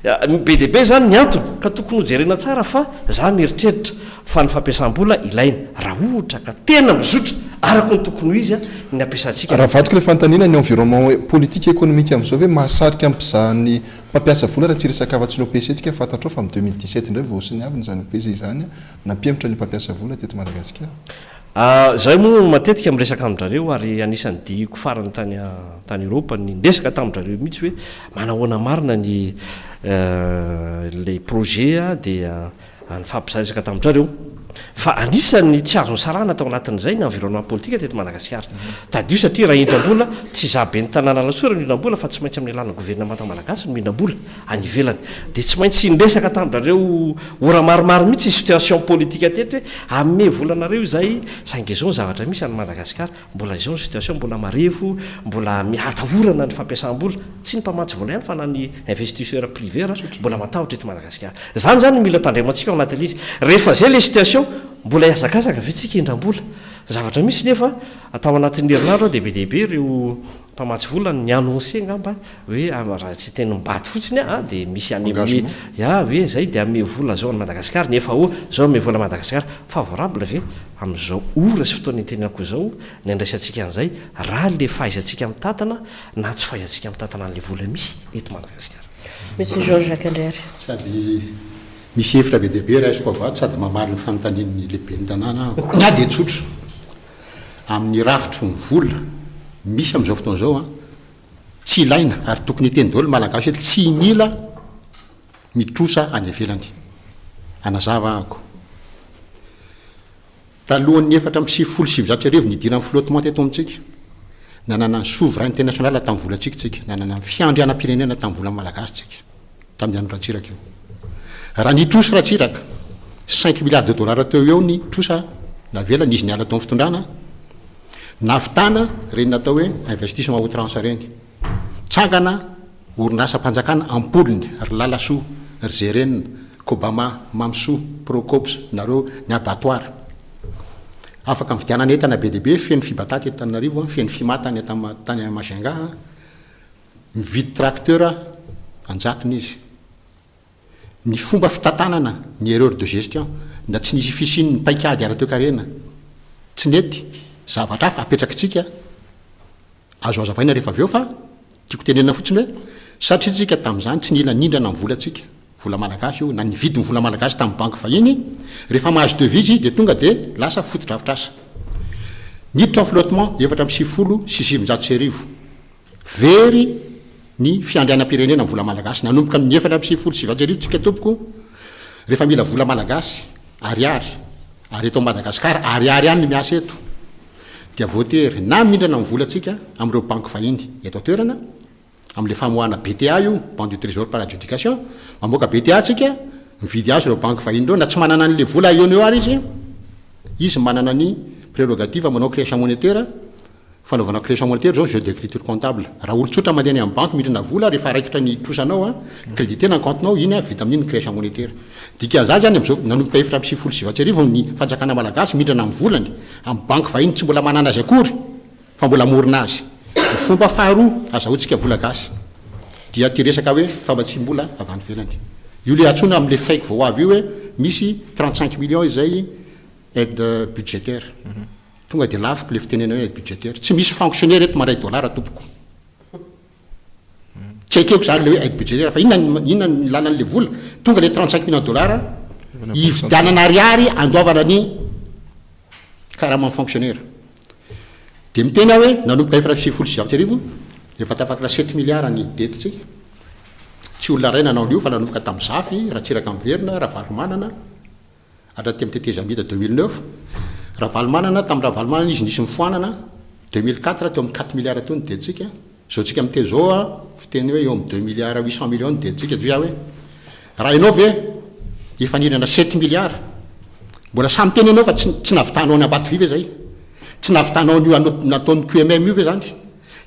hoe be dehibe zany ny antony ka tokony hojerena tsara fa za mieritreritra fa ny fampiasam-bola ilaina raha ohatra ka tena mizotra araka ny tokony ho izy ny ampiasantsika raha vatoko le fantaniana ny environnement politique économique amin'izao hoe mahasarika ampizany mpampiasa vola raha tsy resaka avatsy ny OPC tsika fantatrao fa amin'ny 2017 indray vaosiny avy ny zany OPC zany nampiemitra ny mpampiasa vola teto Madagasikara zay moa matetika miresaka amin'ndrareo ary anisan'ny diako farany tany Europa ny ndesaka tamin'ndrareo mihitsy hoe manahoana marina ny le projet dia ny fampisaresaka tamin'ndrareo fa anisan'ny tsy azony sarana tao anatin'izay ny environnement politique teto Madagasikara tadio satria raha entam-bola tsy zabe ny tanàna lasora ny mihinam-bola fa tsy maintsy amin'ny alalan'ny gouvernement malagasy ny mihinam-bola any ivelany dia tsy maintsy indresaka tamin'ndrareo ora maromaro mihitsy situation politique teto hoe ame volanareo izay saingy izao ny zavatra misy any Madagasikara mbola izao ny situation mbola marevo mbola mihatahorana ny fampiasam-bola tsy ny mpamatsy vola ihany fa na ny investisseur privé mbola matahotra eto Madagasikara zany mila tandremantsika ao anatin'izy rehefa zay le situation mbola iazakazaka ve tsika indram-bola zavatra misy nefa atao anatin'ny herinandro dia be dehibe ireo mpamatsy vola ny annoncer ngamba hoe raha tsy teny mibaty fotsiny dia misy any amin'ny hoe zay dia ame vola zao ny Madagasikara nefa zao ame vola Madagasikara favorable ve amin'izao ora sy fotoana tenenako zao ny andraisantsika an'izay raha le fahaizantsika mitantana na tsy fahaizantsika mitantana an'le vola misy eto Madagasikara. Monsieur Georges Akandriary. Sady misy efitra be dehibe raisiko avato sady mamaly ny fanontanian'ny lehibe ny tanàna na dia tsotra amin'ny rafitry ny vola misy amin'izao fotoana izao tsy ilaina ary tokony hiteny daholo malagasy hoe tsy mila mitrosa any ivelany anazava ahako talohan'ny 470 nidiran'ny flottement teto amintsika nanana ny souveraineté nationale tamin'ny volantsika tsika nanana ny fiandrianam-pirenena tamin'ny vola malagasy tsika tamin'ny andro ratsiraka io raha nitrosa ratsiraka 5 milliards de dollars teo eo ny trosa navelany izy niala tao fitondrana navitana reny natao hoe investissement outrance reny tsangana orinasa mpanjakana ampolony ry lalasoa ry Zerena Kobama Mamsoa Procops nareo ny abattoir afaka mividianana entana be dehibe feno fibataty eto Tananarivo feno fimatany tany Majunga mividy tracteur anjatony izy ny fomba fitantanana ny erreur de gestion na tsy nisy fisiny ny paikady ara-teo karena tsy nety zavatra hafa apetrakitsika azo azavaina rehefa avy eo fa tiako tenenana fotsiny hoe satria tsika tamin'izany tsy nila nindrana amin'ny volantsika vola malagasy io na nividy ny vola malagasy tamin'ny banque vahiny rehefa mahazo devise dia tonga dia lasa fotodrafitrasa niditra ny flottement 470 very ny fiandrianam-pirenena vola malagasy nanomboka ny 470 tsika tompoko rehefa mila vola malagasy ariary ary eto Madagasikara ariary any ny miasa eto dia voatery na mindrana amin'ny volantsika amin'ireo banque vahiny eto toerana amin'le famoahana BTA io banque du trésor par adjudication mamoaka BTA tsika mividy azy ireo banque vahiny ireo na tsy manana an'le vola eo ary izy manana ny prérogative manao création monétaire fanaovana création monétaire zao jeu d'écriture comptable raha olotsotra mandeha amin'ny banque midrina vola rehefa raikitra ny trosanao crédité na comptenao iny vita amin'iny création monétaire dikan'izany zany amin'izao nanomboka 470 ny fanjakana malagasy midrina amin'ny volany amin'ny banque vahiny tsy mbola manana azy akory fa mbola morona azy ny fomba faharoa azahoantsika vola gasy dia ty resaka hoe fambatsim-bola avy any ivelany io le atsona amin'le fake vao avy io hoe misy 35 millions izay aide budgétaire tonga dia lafiko le fitenena hoe aide budgétaire tsy misy fonctionnaire eto maray dollara tompoko tsy haikeko zany le hoe aide budgétaire fa inona ny lalan'le vola tonga le 35 millions dollars hividianana ariary andoavana ny karama fonctionnaire dia mitena hoe nanomboka 470 efa tafakira 7 milliards ny detitsika tsy olona ray nanao an'io fa nanomboka tamin'ny zafy raha tsiraka miverina raha valomanana atraty amin'ny teteza mita 2009 raha valomanana tamin'ny raha valomanana izy nisy mifoanana 2004 teo amin'ny 4 milliards teo ny detitsika zao tsika mite zao fiteny hoe eo amin'ny 2 milliards 800 millions ny detitsika dia hoe raha ianao ve efa nirana 7 milliards mbola samy teny ianao fa tsy navitanao ny abato vive zay tsy navitanao n'io nataon'ny QMM io ve zany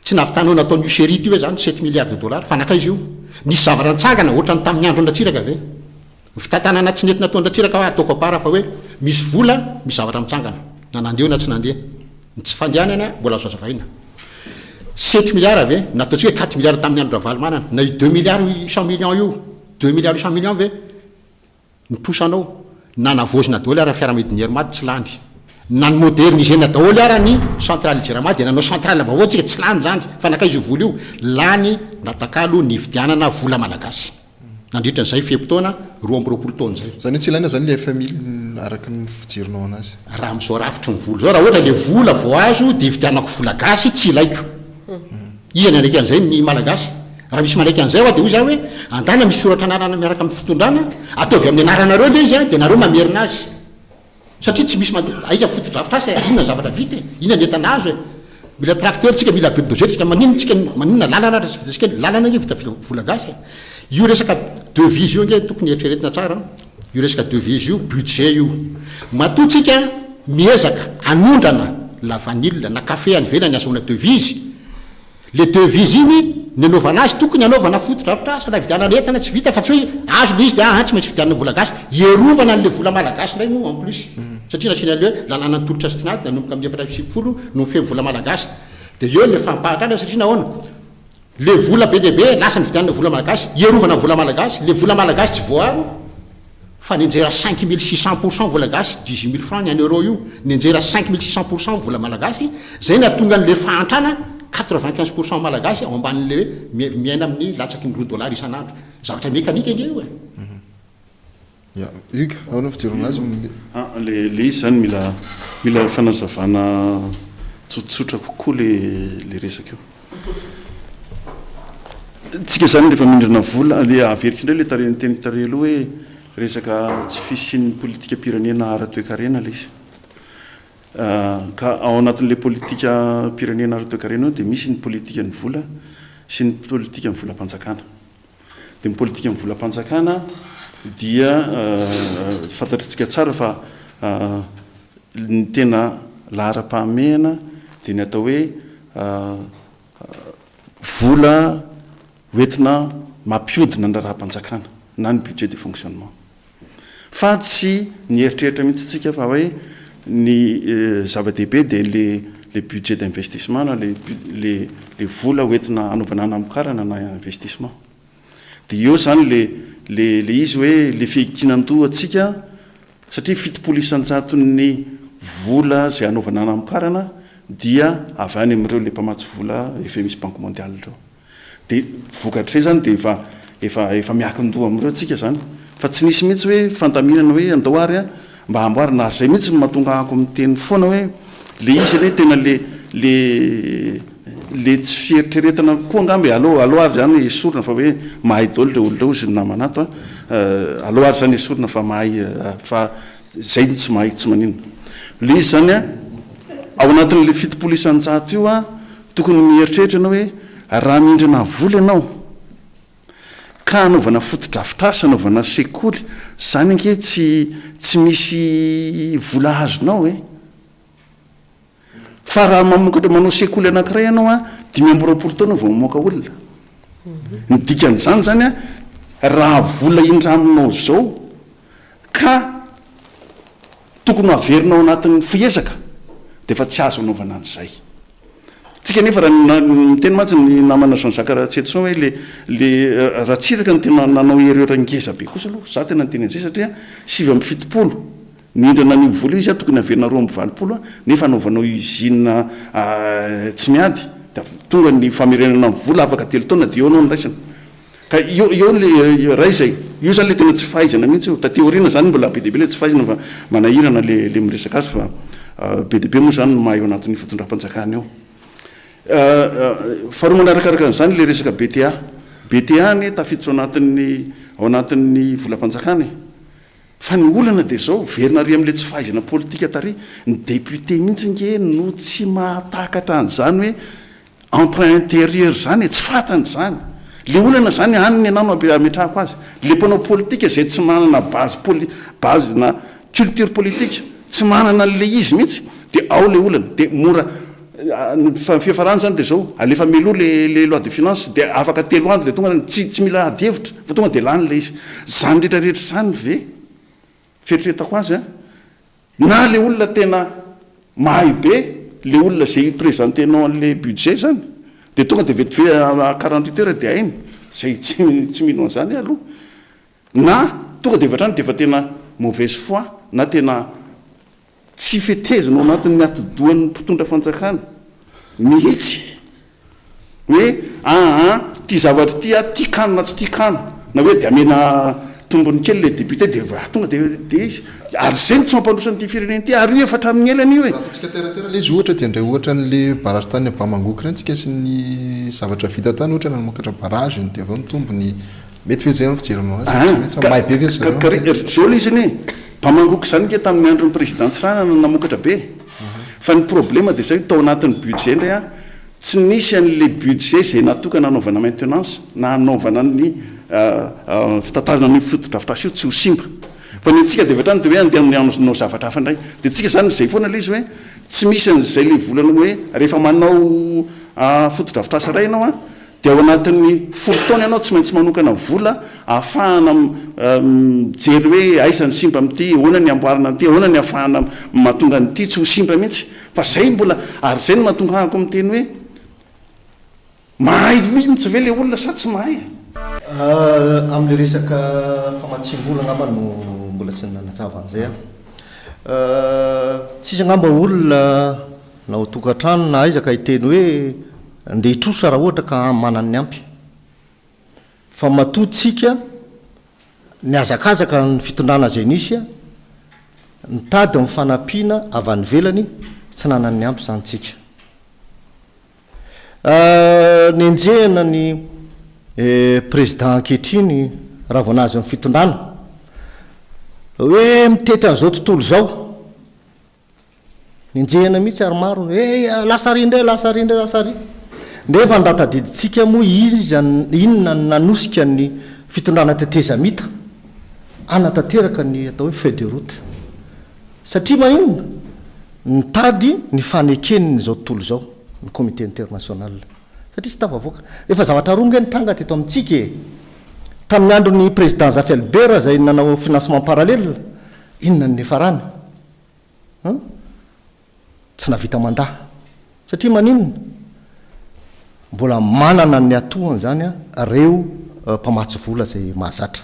tsy navitanao nataon'ny ucherite io hoe zany 7 milliards de dollars fa naka izy io nisy zavaratsangana ohatrany tamin'ny andro andratsiraka ve fitantanana tsy nety nataon'ny ratsiraka ataoko apara fa hoe misy vola misy zavatra mitsangana na nandeha na tsy nandeha tsy fandehanana mbola azo azavaina 7 milliards ve nataontsika 4 milliards tamin'ny andro ravalomanana na io 2 milliards 800 millions io 2 milliards 800 millions ve nitrosanao na navozina daholo ara fiaramidinière maty tsy lany na ny modernisena daholo ara ny centrale jirama dia nanao centrale vaovao tsika tsy lany zany fa naka izy io vola io lany ratakalo ny vidianana vola malagasy nandritra n'izay fepotona 20 taona zay zany hoe tsy ilaina zany le FMI araky ny fijirinao anazy raha amin'izao rafitry ny vola zao raha ohatra le vola vao azo dia vidianako vola gasy tsy ilaiko ihany ndraiky an'izay ny malagasy raha misy manaiky an'izay oa de hoy za hoe andana misy soratra anarana miaraka amin'ny fitondrana ataovy amin'ny anaranareo le izy a de nareo mamerina azy satria tsy misy aiza fotodrafitrasa inona zavatra vita inona ny entana azo e mila tracteur tsika mila bulldozer tsika maninona lalana tsika lalana nge vita volagasy io resaka devise io nge tokony eritreretina tsara io resaka devise io budget io matotsika miezaka anondrana la vanille na café any velany azona devise le devise iny ny anaovana azy tokony anaovana fotodrafitrasa na vidianana entana tsy vita fa tsy hoe azo le izy de tsy maintsy vidianana volagasy ierovana an'le vola malagasy ndray no en plus satria nasina le hoe lalana nytolotra sitinaty nanomboka amin'ny efatra sivifolo no feno vola malagasy de eo le fampahatrana satria nahoana le vola be de be lasa ny vidianana vola malagasy ierovana vola malagasy le vola malagasy tsy voaro fa nenjera 5600% vola gasy 18000 francs ny euro io nenjera 5600% vola malagasy zay natonga an'le fahantrana 95% malagasy ao ambanin'le hoe miaina amin'ny latsaky ny $2 isan'andro zavatra mécanique nge io e uk aona fijerona azy le izy zany mila fanazavana tsotsotra kokoa le resaka io tsika zany rehefa mindrina vola le averiky indray le teny tare aloha hoe resaka tsy fisian'ny politika pirenena ara-toekarena le izy ka ao anatin'le politika pirenena ara-toekarena io dia misy ny politika ny vola sy ny politika ny volam-panjakana dia ny politika ny volam-panjakana dia fantatritsika tsara fa ny tena lahara-pahamehana dia ny atao hoe vola hoentina mampiodina ny raha-panjakana na ny budget de fonctionnement fa tsy ny eritreritra mihitsy tsika fa hoe ny zava-dehibe dia le budget d'investissement na le vola hoentina anaovana namokarana na investissement dia eo zany le izy hoe le fikinan-to atsika satria fitopolo isan-jaton'ny vola zay anaovana namokarana dia avy any amin'ireo le mpamatsy vola efa misy banque mondiale reo dia vokatray zany dia efa miakin-doha amin'ireo atsika zany fa tsy nisy mihitsy hoe fandaminana hoe andahoary a mba hamboarina ary zay mihitsy mahatonga ako amin'ny teny foana hoe le izy ane tena le tsy fieritreretana koa angambe aloary zany esorina fa hoe mahay daolo le olona ozy namanato aloary zany esorina fa mahay fa zay tsy mahay tsy maninona le izy zany a ao anatin'le fitopolo isan-jato io a tokony mieritreritra anao hoe raha mindrina vola ianao ka anaovana fotodrafitrasa anaovana sekoly zany ange tsy misy vola azonao e fa raha mamokatra manao sekoly anankiray ianao a 5 taona vao mamoaka olona ny dikan'izany zany a raha vola indraminao zao ka tokony averinao anatin'ny fiezaka dia efa tsy azo anaovana an'izay tsika nefa raha miteny mantsy ny namana Jean-Jacques Ratsetson hoe le raha tsiraka ny tena nanao erreur ngeza be kosa aloha za tena nyteny an'izay satria 7 nindrana ny vola izy a tokony averina 2 nefa anaovanao usine tsy miady da tonga ny famerenana ny vola afaka 3 taona dia eo anao nyraisana ka eo le raha izay io zany le tena tsy fahaizana mihitsy io tateorina zany mbola be dehibe le tsy fahaizana fa manahirana le miresaka azy fa be dehibe moa zany mahay ao anatin'ny fitondram-panjakana eo faharoa manarakaraka an'izany le resaka BTA ny tafiditra ao anatin'ny volam-panjakana fa ny olana dia zao verina ry amin'le tsy fahaizana politika tary ny député mihitsy nge no tsy mahatakatra an'izany hoe emprunt intérieur zany tsy fatany zany le olana zany aniny anano ametrahako azy le mpanao politika zay tsy manana base na culture politique tsy manana le izy mihitsy dia ao le olana dia mora fiafarany zany dia zao alefa meloa le loi de finance dia afaka 3 andro dia tonga tsy mila ady hevitra fa tonga dia lany le izy zany rehetrarehetra zany ve fieritreretako azy a na le olona tena mahay be le olona zay présentenao an'le budget zany dia tonga dia vetive 48 heures dia hainy zay tsy mino an'izany aloha na tonga dia evatrany dia efa tena mauvaise foi na tena tsy fetezina ao anatin'ny miatodohan'ny mpitondra fanjakana mihitsy hoe tia zavatra ty a tia kanona tsy tia kano na hoe dia amena tombony kely le député de tonga de izy ary zeny tsy mampandrosan'ity fireneny ty ary efatra amin'ny elany io rahatsika teratera le izy ohatra ty andray ohatra n'le barage tany ampamangoky reny tsika sy ny zavatra vita tany ohatra nanomokatra barage ny de avao ny tombony mety fezena fijerenao mahay be zao le izy ny mpamangoky zany nke tamin'ny andron'ny président Tsirana namokatra be fa ny problème de zay tao anatin'ny budget ndray a tsy nisy an'le budget zay natokana anaovana maintenance na anaovana ny fitatazana ny fotodrafitrasa io tsy ho simba fa ny antsika de vatrany de hoe andeha amin'nao zavatra hafa indray de tsika zany zay foana le izy hoe tsy misy an'izay le volana hoe rehefa manao fotodrafitrasa ray ianao a de ao anatin'ny folo taona ianao tsy maintsy manokana vola ahafahana mijery hoe aisany simba am'ty ahoana ny amboarana am'ty ahoana ny ahafahana mahatonga anyty tsy ho simba mihitsy fa zay mbola ary zay ny mahatonga hako amin'ny teny hoe mahay mihitsy ve le olona sa tsy mahay amin'le resaka famatsim-bola angamba no mbola tsy nanazava an'izay a tsisy angamba olona na ho tokantrano na aizaka hiteny hoe ndeha hitrosa raha ohatra ka manany ampy fa matotsika ny azakazaka ny fitondrana zay nisy a nitady amin'ny fanampiana avy any velany tsy nanany ampy zany tsika ny enjehana ny président ankehitriny raha voanazy amin'ny fitondrana hoe mitety an'izao tontolo zao ninjehana mihitsy ary maro lasary indray lasary indray lasary nefa ndatadiditsika moa inona nanosika ny fitondrana tetezamita anatanteraka ny atao hoe feuille de route satria maninona nitady ny fanekeniny zao tontolo zao ny comité international satria tsy tafavoaka efa zavatra ronga nitranga teto amintsika e tamin'ny andro ny président Jafy Albert zay nanao financement parallèle inona ny nefarany tsy navita mandaha satria maninona mbola manana ny atohany zany a reo mpamatsy vola zay mahazatra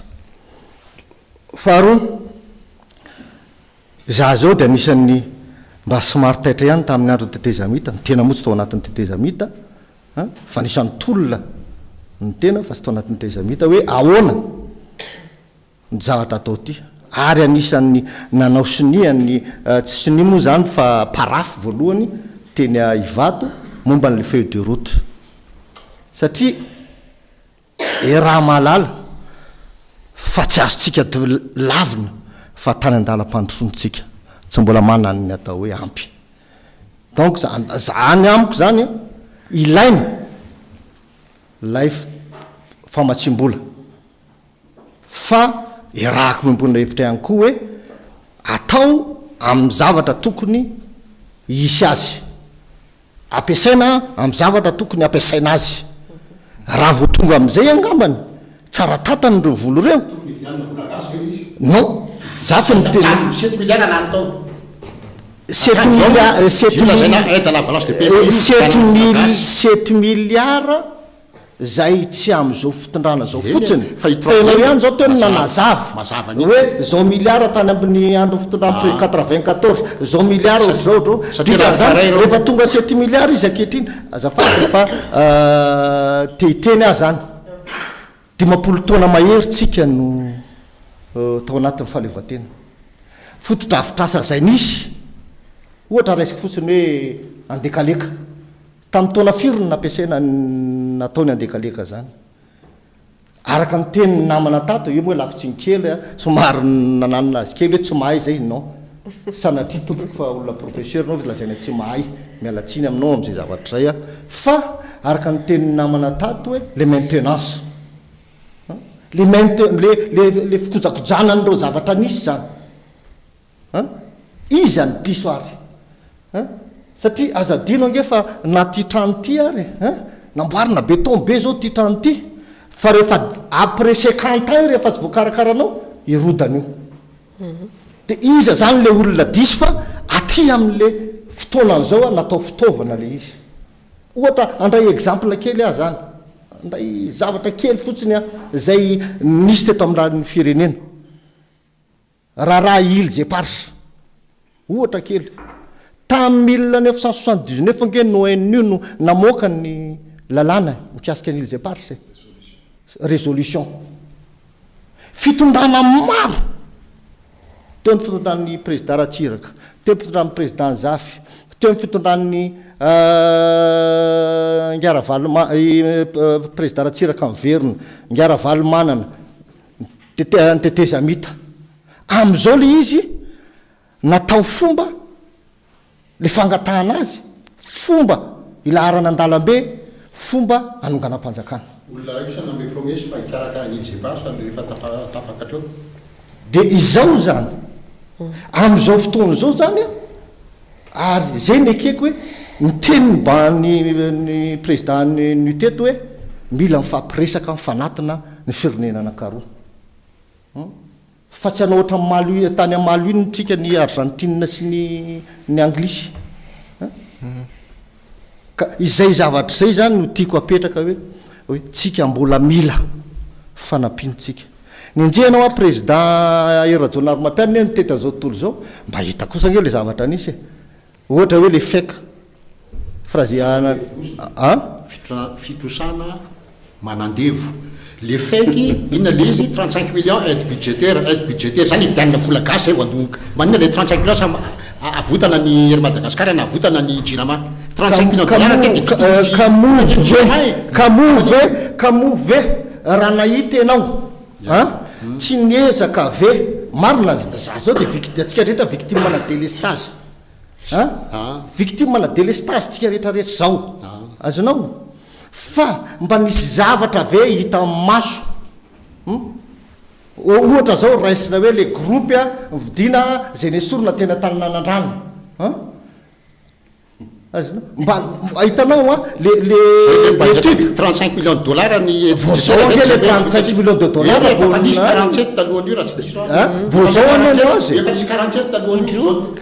faharoa za zao de anisan'ny mba somary taitra ihany tamin'ny andro tetezamita ny tena moa tsy tao anatin'ny tetezamita fa nisan'ny tolona ny tena fa tsy tao anatin'ny tetezamita hoe ahoana ny zavatra atao ty ary anisan'ny nanao siniany tsy sini moa zany fa parafy voalohany teny Ivato momba n'le feuille de route satria raha mahalala fa tsy azotsika lavina fa tany an-dalam-pandrosoantsika tsy mbola manany ny atao hoe ampy donc zany amiko zany ilaina lay famatsim-bola fa irahako mimbonina hevitra ihany koa hoe atao amin'ny zavatra tokony hisy azy ampiasaina amin'ny zavatra tokony ampiasaina azy raha vo tonga am'izay angambany tsara tatany reo volo reo non za tsy miteny 7 milliards zay tsy am'izao fitondrana zao fotsiny fainao ihany zao teny nanazava hoe zao milliard tany amin'ny andro fitondrana 94 zao milliard zao rehefa tonga 7 milliards izy akehitriny azafady fa tehiteny ahy zany 10 taona mahery tsika no tao anatin'ny fahaleovatena fotodrafitrasa zay nisy ohatra raisika fotsiny hoe andekaleka tamin'ny taona firony nampiasaina nataony andekaleka zany araka ny teny namana tato io moa lafitsy ny kely somary nananina azy kely hoe tsy mahay zay non sanatria tompoko fa olona professeur nao lazaina tsy mahay mialatsiny aminao am'izay zavatra zay fa araka ny teny namana tato hoe le maintenance le fikojakojana n'ireo zavatra nisy zany izy any diso ary satria azadino ange fa na ty trano ty ary namboarina beton be zao ty trano ty fa rehefa après 50 ans rehefa tsy voakarakaranao irodany io de iza zany le olona diso fa aty amin'le fotoanan'izao natao fitaovana le izy ohatra andray exemple kely ahy zany nday zavatra kely fotsiny zay nisy teto amin'ny raha ny firenena raha Îles Éparses ohatra kely tamin'ny 1979 ange no ONU no namoaka ny lalàna mikasika ny Îles Éparses résolution fitondrana maro teo ny fitondran'ny président Ratsiraka, teo ny fitondran'ny président Zafy, teo ny fitondran'ny président Ratsiraka miverina, Ngaravalmanana, Teteza Mita. Am'izao le izy natao fomba le fangatahana azy, fomba ilarana an-dalambe, fomba anonganam-panjakana. Olona ray sana me promesy fa hikaraka izy basa rehefa tafakatra eo. De izao zany am'izao fotoana zao zany ary zay ny ekeko hoe miteny mba ny président ny teto hoe mila mifampiresaka mifanatina ny firenena anankaroa. Fa tsy anao ohatra malo tany amalo iny tsika ny Argentine sy ny Anglisy. Ka izay zavatra zay zany no tiako apetraka hoe tsika mbola mila fanampintsika. Ninjehanao a président Erajonary Mampianina ny tety zao tontolo zao mba hita kosa ngeo le zavatra nisy ohatra hoe le feka fraziana fitosana manandevo le feky inona le izy 35 millions aide budgétaire zany ividianana vola gasy zay voandongoka manina le 35 millions avotana ny ery Madagasikara na avotana ny Jirama 35 millions kamove raha nahita enao tsy niezaka ve marina za zao de tsika rehetra victime mana délestage victime mana délestage tsika rehetrarehetra zao azonao fa mba nisy zavatra ve hita maso ohatra zao raisina hoe le groupe vidina zay nesorona tena taninanandrano mba hitanao le 35 millions de dollars ny vozao le 35 millions de dollars fa nisy 47 talohan'io raha tsy diso vozao azy efa nisy 47 talohan'io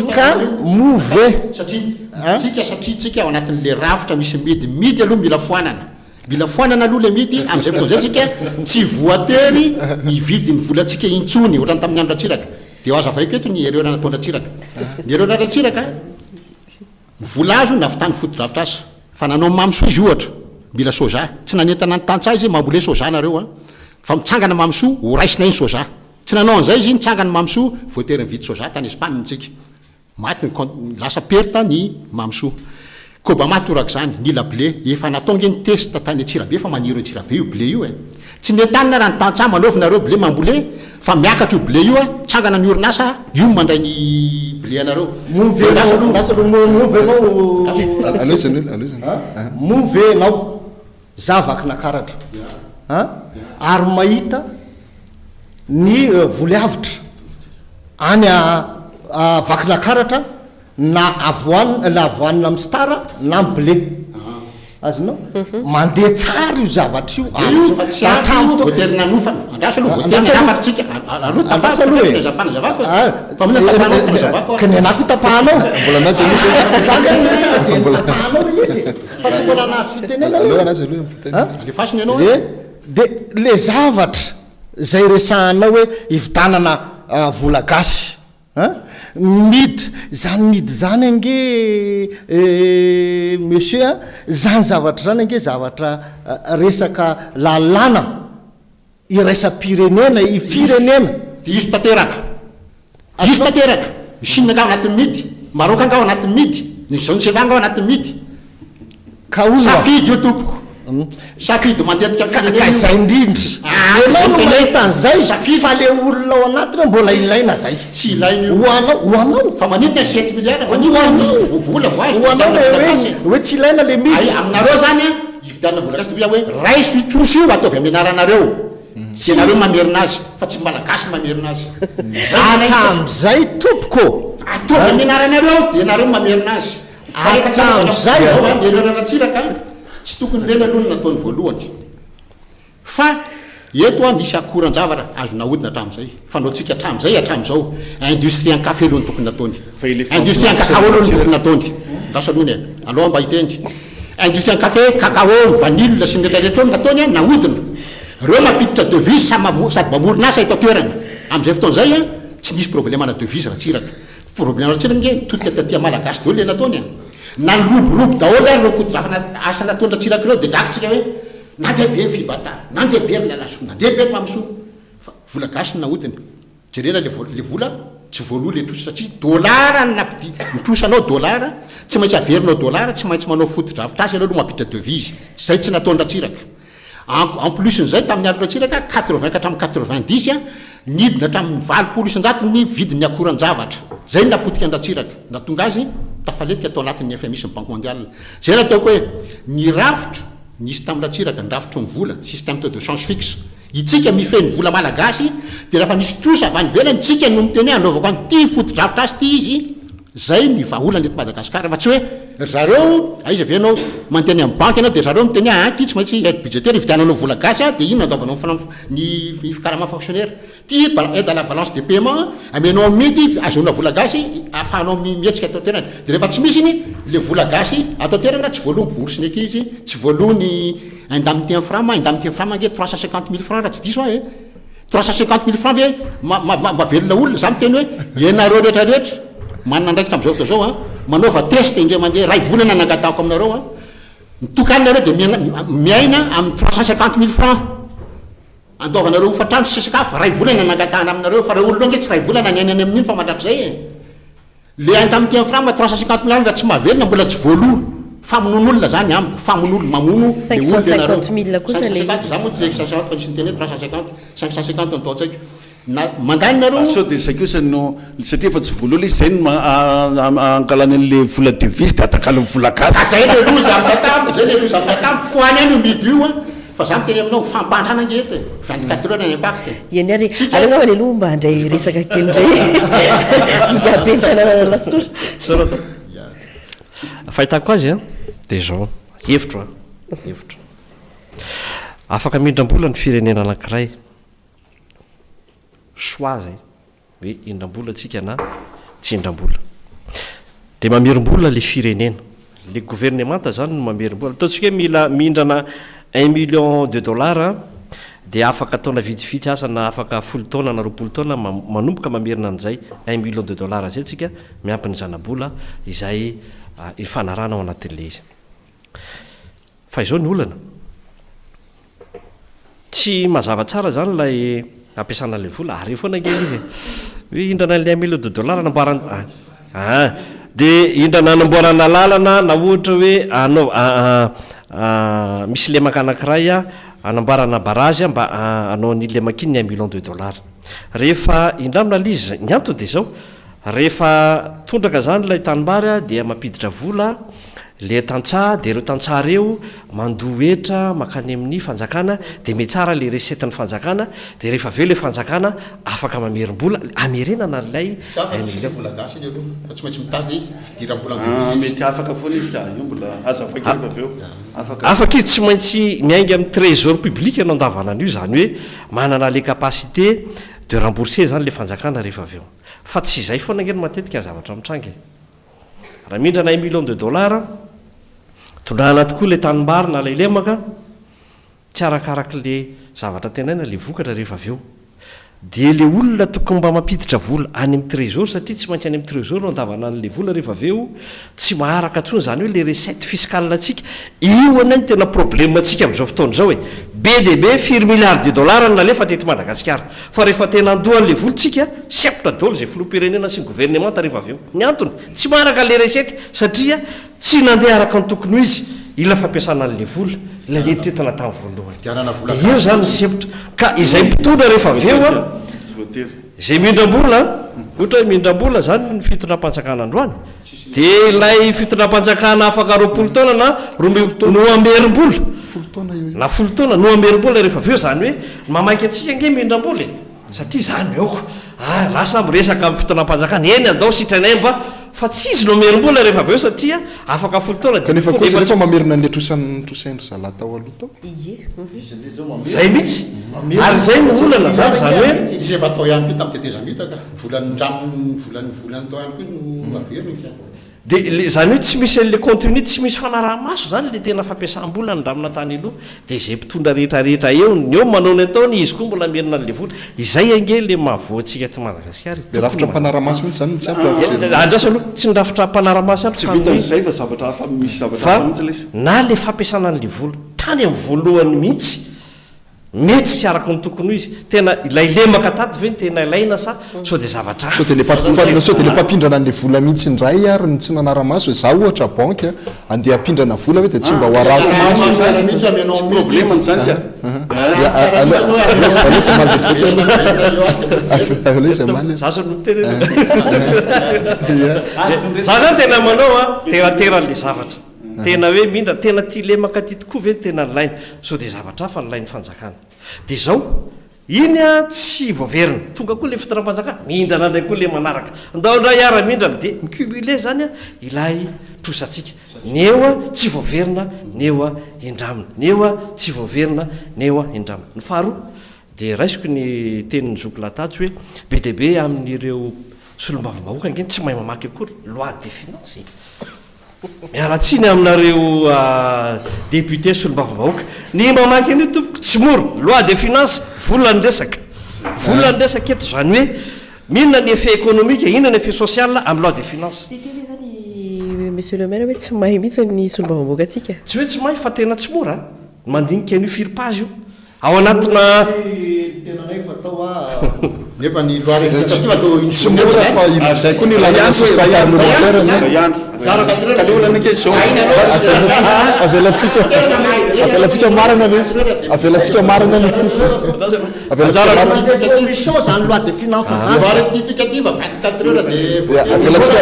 ka move satria tsika ao anatin'le rafitra misy midy aloha mila foanana aloha le midy am'izay fotoana zay tsika tsy voatery mividy ny volantsika intsony ohatrany tamin'ny andro Ratsiraka de aza vaiko eto ny ereo nataon'ny Ratsiraka ny ereo Ratsiraka vola azo navitany fotodrafitrasa fa nanao mamsoa izy ohatra mila soja tsy nanentana ny tantsa izy mambole soja nareo fa mitsangana mamsoa ho raisina iny soja tsy nanao an'izay izy mitsangana mamsoa voatery mividy soja tany Espagne tsika maty lasa perta ny mamsoa koba matoraka zany nila blé efa natonga ny test tany Atsirabe fa maniry Atsirabe io blé io tsy nentanina raha ny tantsa manaovinareo blé mambole fa miakatra io blé io tsangana ny orinasa io mandray ny blé anareo move enao zavaky nakaratra ary mahita ny voly avitra any vaky nakaratra na avoanina amin'ny stara na amin'ny blé azonao mandeha tsara io zavatra io fa tsy atramo voatery nanofa andraso aloha voatery nafatra tsika andraso aloha ka ny anako tapahanao mbola anazy tapahanao izy fa tsy mbola anazy fitenena le fasony ianao de le zavatra zay resahanao hoe ividanana vola gasy midy zany ange monsieur zany zavatra zany ange zavatra resaka lalàna iraisam-pirenena firenena de izy tanteraka Chine nga ao anatin'ny midy Maroc nga ao anatin'ny midy ny zone seva nga ao anatin'ny midy ka olona safidy io tompoko safidy mandetika firenena zay indrindra tan'zay fa le olona ao anatiny mbola ilaina zay tsy ilaina hoanao fa maninona 7 milliards manino vola voazy hoe tsy ilaina le midy aminareo zany ividianana vola gasy tovia hoe raiso itosy io ataovy amin'ny anaranareo tsy nareo mamerina azy fa tsy malagasy mamerina azy hatram'izay tompoko ataovy amin'ny anaranareo de nareo mamerina azy hatram'izay ereo Ratsiraka tsy tokony reny aloha nataony voalohany fa eto misy akoran-javatra azo nahodina hatram'izay fanaotsika hatram'izao industrie en café aloha ny tokony nataony industrie en cacao aloha ny tokony nataony lasa aloha ny aloha mba hitendry industrie en café cacao vanille sy ny rehetrarehetra eo nataony nahodina reo mampiditra devise sady mamorinasa eto toerana am'izay fotoana zay tsy nisy problème na devise Ratsiraka problème Ratsiraka nge totika tatia malagasy daholo le nataony na niroborobo daholo reo fotodrafana asa nataony Ratsiraka reo de gakytsika hoe nandeha be fibata nandeha be ry lalaso nandeha be ry mamso fa vola gasy nahodiny jerena le vola tsy voaloha le trosa satria dolara napidi mitrosanao dolara tsy maintsy averinao dolara tsy maintsy manao fotodrafitasy aloha no mampiditra devise zay tsy nataondratsiraka en plus n'izay tamin'ny androndratsiraka 80 ka hatramin'ny 90 a nidina hatramin'ny 20% ny vidin'ny akoran-javatra zay napotika andratsiraka na tonga azy tafaletika atao anatin'ny FMI sy ny banque mondiale zay nataoko hoe ny rafitra nisy tamin'ratsiraka ny rafitry ny vola système de change fixe itsika mifeny vola malagasy dia rehefa misy trosa avy any velany tsika no miteny anaovako an'ity fotodrafitra azy ty izy zay ny vahaolana eto Madagasikara fa tsy hoe zareo aiza avianao manteny amin'ny banque ianao dia zareo miteny ty tsy maintsy aide budgétaire ividiananao vola gasy dia ino andaovanao ny fikarama fonctionnaire ty aide à la balance de paiement amenao mety azona vola gasy ahafahanao mietsika atao terana dia rehefa tsy misy iny le vola gasy atao terana tsy voaloha bourse ny ekizy tsy voaloha ny indemnité en franc indemnité en franc mange 350 000 francs raha tsy diso 350 000 francs ve mavelona olona za miteny hoe ianareo rehetrarehetra manana ndraiky tam'izao fotoa zao manaova test indray mandeha ray volana nangatahako aminareo mitokanareo dia miaina amin'ny 350 000 francs andaovanareo hofatrano sy sakafo ray volana nangatahana aminareo fa raha olo nge tsy ray volana niainany amin'iny fa mandrak'izay le indemnité en franc ma 350 000 francs tsy mahavelona mbola tsy voaloha famonon'olona zany amiko famon'olo mamono 550 000 kosa le za moa tsy 550 fa nisy niteny 350 550 ny taotsaiko mandanareo sao dia zay kosa no satria efa tsy voaloha le zay no ankalany an'le vola devise dia atakala ny vola gasy zay le loza amin'ny tampo zay le loza amin'ny tampo foany any midy io fa za miteny aminao fampandrana ngety 24 heures ny impact iany ary aleo ngava le aloha mba handray resaka kely ndray ngabe ny tanàna lasora sarata fahitako azy dia zao hevitro hevitro afaka mindram-bola ny firenena anankiray choix zay hoe indram-bola atsika na tsy indram-bola dia mamerim-bola le firenena le gouvernemanta zany no mamerim-bola ataontsika hoe mila mihindrana 1 million de dollars dia afaka taona vitsivitsy asa na afaka 10 taona na 20 taona manomboka mamerina an'izay 1 million de dollars zay tsika miampy ny zana-bola izay ifanarana ao anatin'le izy fa izao ny olana tsy mazava tsara zany lay ampiasana le vola ary foana ngely izy hoe indrana le 1 million de dollars namboarany dia indrana namboarana lalana na ohatra hoe misy lemaka anankiray anamboarana barazy mba anao ny lemakiny ny 1 million de dollars rehefa indramina lizy ny antony dia zao rehefa tondraka zany lay tanimbary dia mampiditra vola le tantsaha dia ireo tantsaha reo mandohetra makany amin'ny fanjakana dia me tsara le resetin'ny fanjakana dia rehefa aveo le fanjakana afaka mamerim-bola amerenana lay vola gasy iny aloha tsy maintsy mitady fidiram-bola mety afaka foana izy ka io mbola azafaka rehefa aveo afaka izy tsy maintsy miainga amin'ny trésor public ianao andavanana io zany hoe manana le capacité de rembourser zany le fanjakana rehefa aveo fa tsy izay foana ngeny matetika zavatra mitrangy raha mindrana 1 million de dollars tondrahana tokoa le tanimbary na laylemaka tsy arakarak' le zavatra tenaina le vokatra rehefa aveo dia le olona tokony mba mampiditra vola any amin'ny trésor satria tsy maintsy any amin'ny trésor no andavana an'le vola rehefa aveo tsy maharaka tsony zany hoe le recette fiscale atsika io anay ny tena problème atsika amin'izao fotoana izao hoe be dia be 4 milliards de dollars nalefa teto Madagasikara fa rehefa tena andohan'le volontsika septra dolo zay filoha-pirenena sy ny gouvernemanta rehefa aveo ny antony tsy maharaka le recette satria tsy nandeha araka ny tokony ho izy ila fampiasana an'le vola la netretana tamin'ny voalohany io zany septra ka izay mpitondra rehefa aveo zay mindram-bola ohatra hoe mindram-bola zany ny fitondram-panjakana androany dia ilay fitondram-panjakana afaka 20 taona na no amerim-bola na 10 taona no amerim-bola rehefa aveo zany hoe mamaika atsika nge mindram-bola satria zany eoko lasa miresaka amin'ny fitondram-panjakana eny andao sitranay mba fa tsy izy no amerim-bola rehefa aveo satria afaka 10 taona kanefa kosa rehefa mamerina an'le trosaindry zala tao aloha tao zay mihitsy ary zay no olana zany zany hoe izy efa atao ihany ko tamin'ny tetezamita ka volany tao ihany ko no averiny dia zany hoe tsy misy an'le contenu tsy misy fanaraha-maso zany le tena fampiasam-bola ny ndramina tany aloha dia zay mpitondra rehetrarehetra eo ny eo manao ny ataony izy koa mbola merina an'le vola izay ange le mahavoantsika ty Madagasikara dia rafitra mpanara-maso mihitsy zany tsy andrasa aloha tsy nyrafitra mpanara-maso tsy vitan'izay fa zavatra hafa misy zavatra fa na le fampiasana an'le vola tany amin'ny voalohany mihitsy mety tsy araka ny tokony izy tena ilay lemaka taty ve ny tena ilaina sa so dia zavatra so de le mpapindrana n'le vola mihitsy ndray ary ny tsy nanaramaso za ohatra banky andeha apindrana vola hoe dia tsy mba hoarako problemany zany tia zaso no terena za zany tena manao a terateran'le zavatra tena hoe mindra tena ty lemaka ty tokoa ve ny tena nylaina so dia zavatra hafa nylain'ny fanjakana dia zao iny a tsy voaverina tonga koa le fitara-panjakana mihindrana ndray koa le manaraka ndao ndray ara-mindrana dia micumule zany a ilay trosatsika neo a tsy voaverina neo a indramina neo a tsy voaverina neo a indramina ny faharoa dia raisiko ny tenin'ny zokolatatsy hoe be dia be amin'ireo solombavambahoaka angeny tsy mahay mamaky akory loi de finance miaratsiny aminareo député solombavambahoaka ny mamaky any tompoko tsy moro loi de finance volany resaka eto zany hoe minona ny effet économique inona ny effet social amin'ny loi de finance monsieur le maire hoe tsy mahay mihitsy ny solombavambahoaka atsika tsy hoe tsy mahay fa tena tsy mora mandinika an'io firipazy io ao anatina tenanay fatao nefa ny loi rectificative atao somora fa zay koa ny ilana système parlementaire avelatsika marina le avelatsika marina le commission zany loi de finance zany loi rectificative 24 heures de avelatsika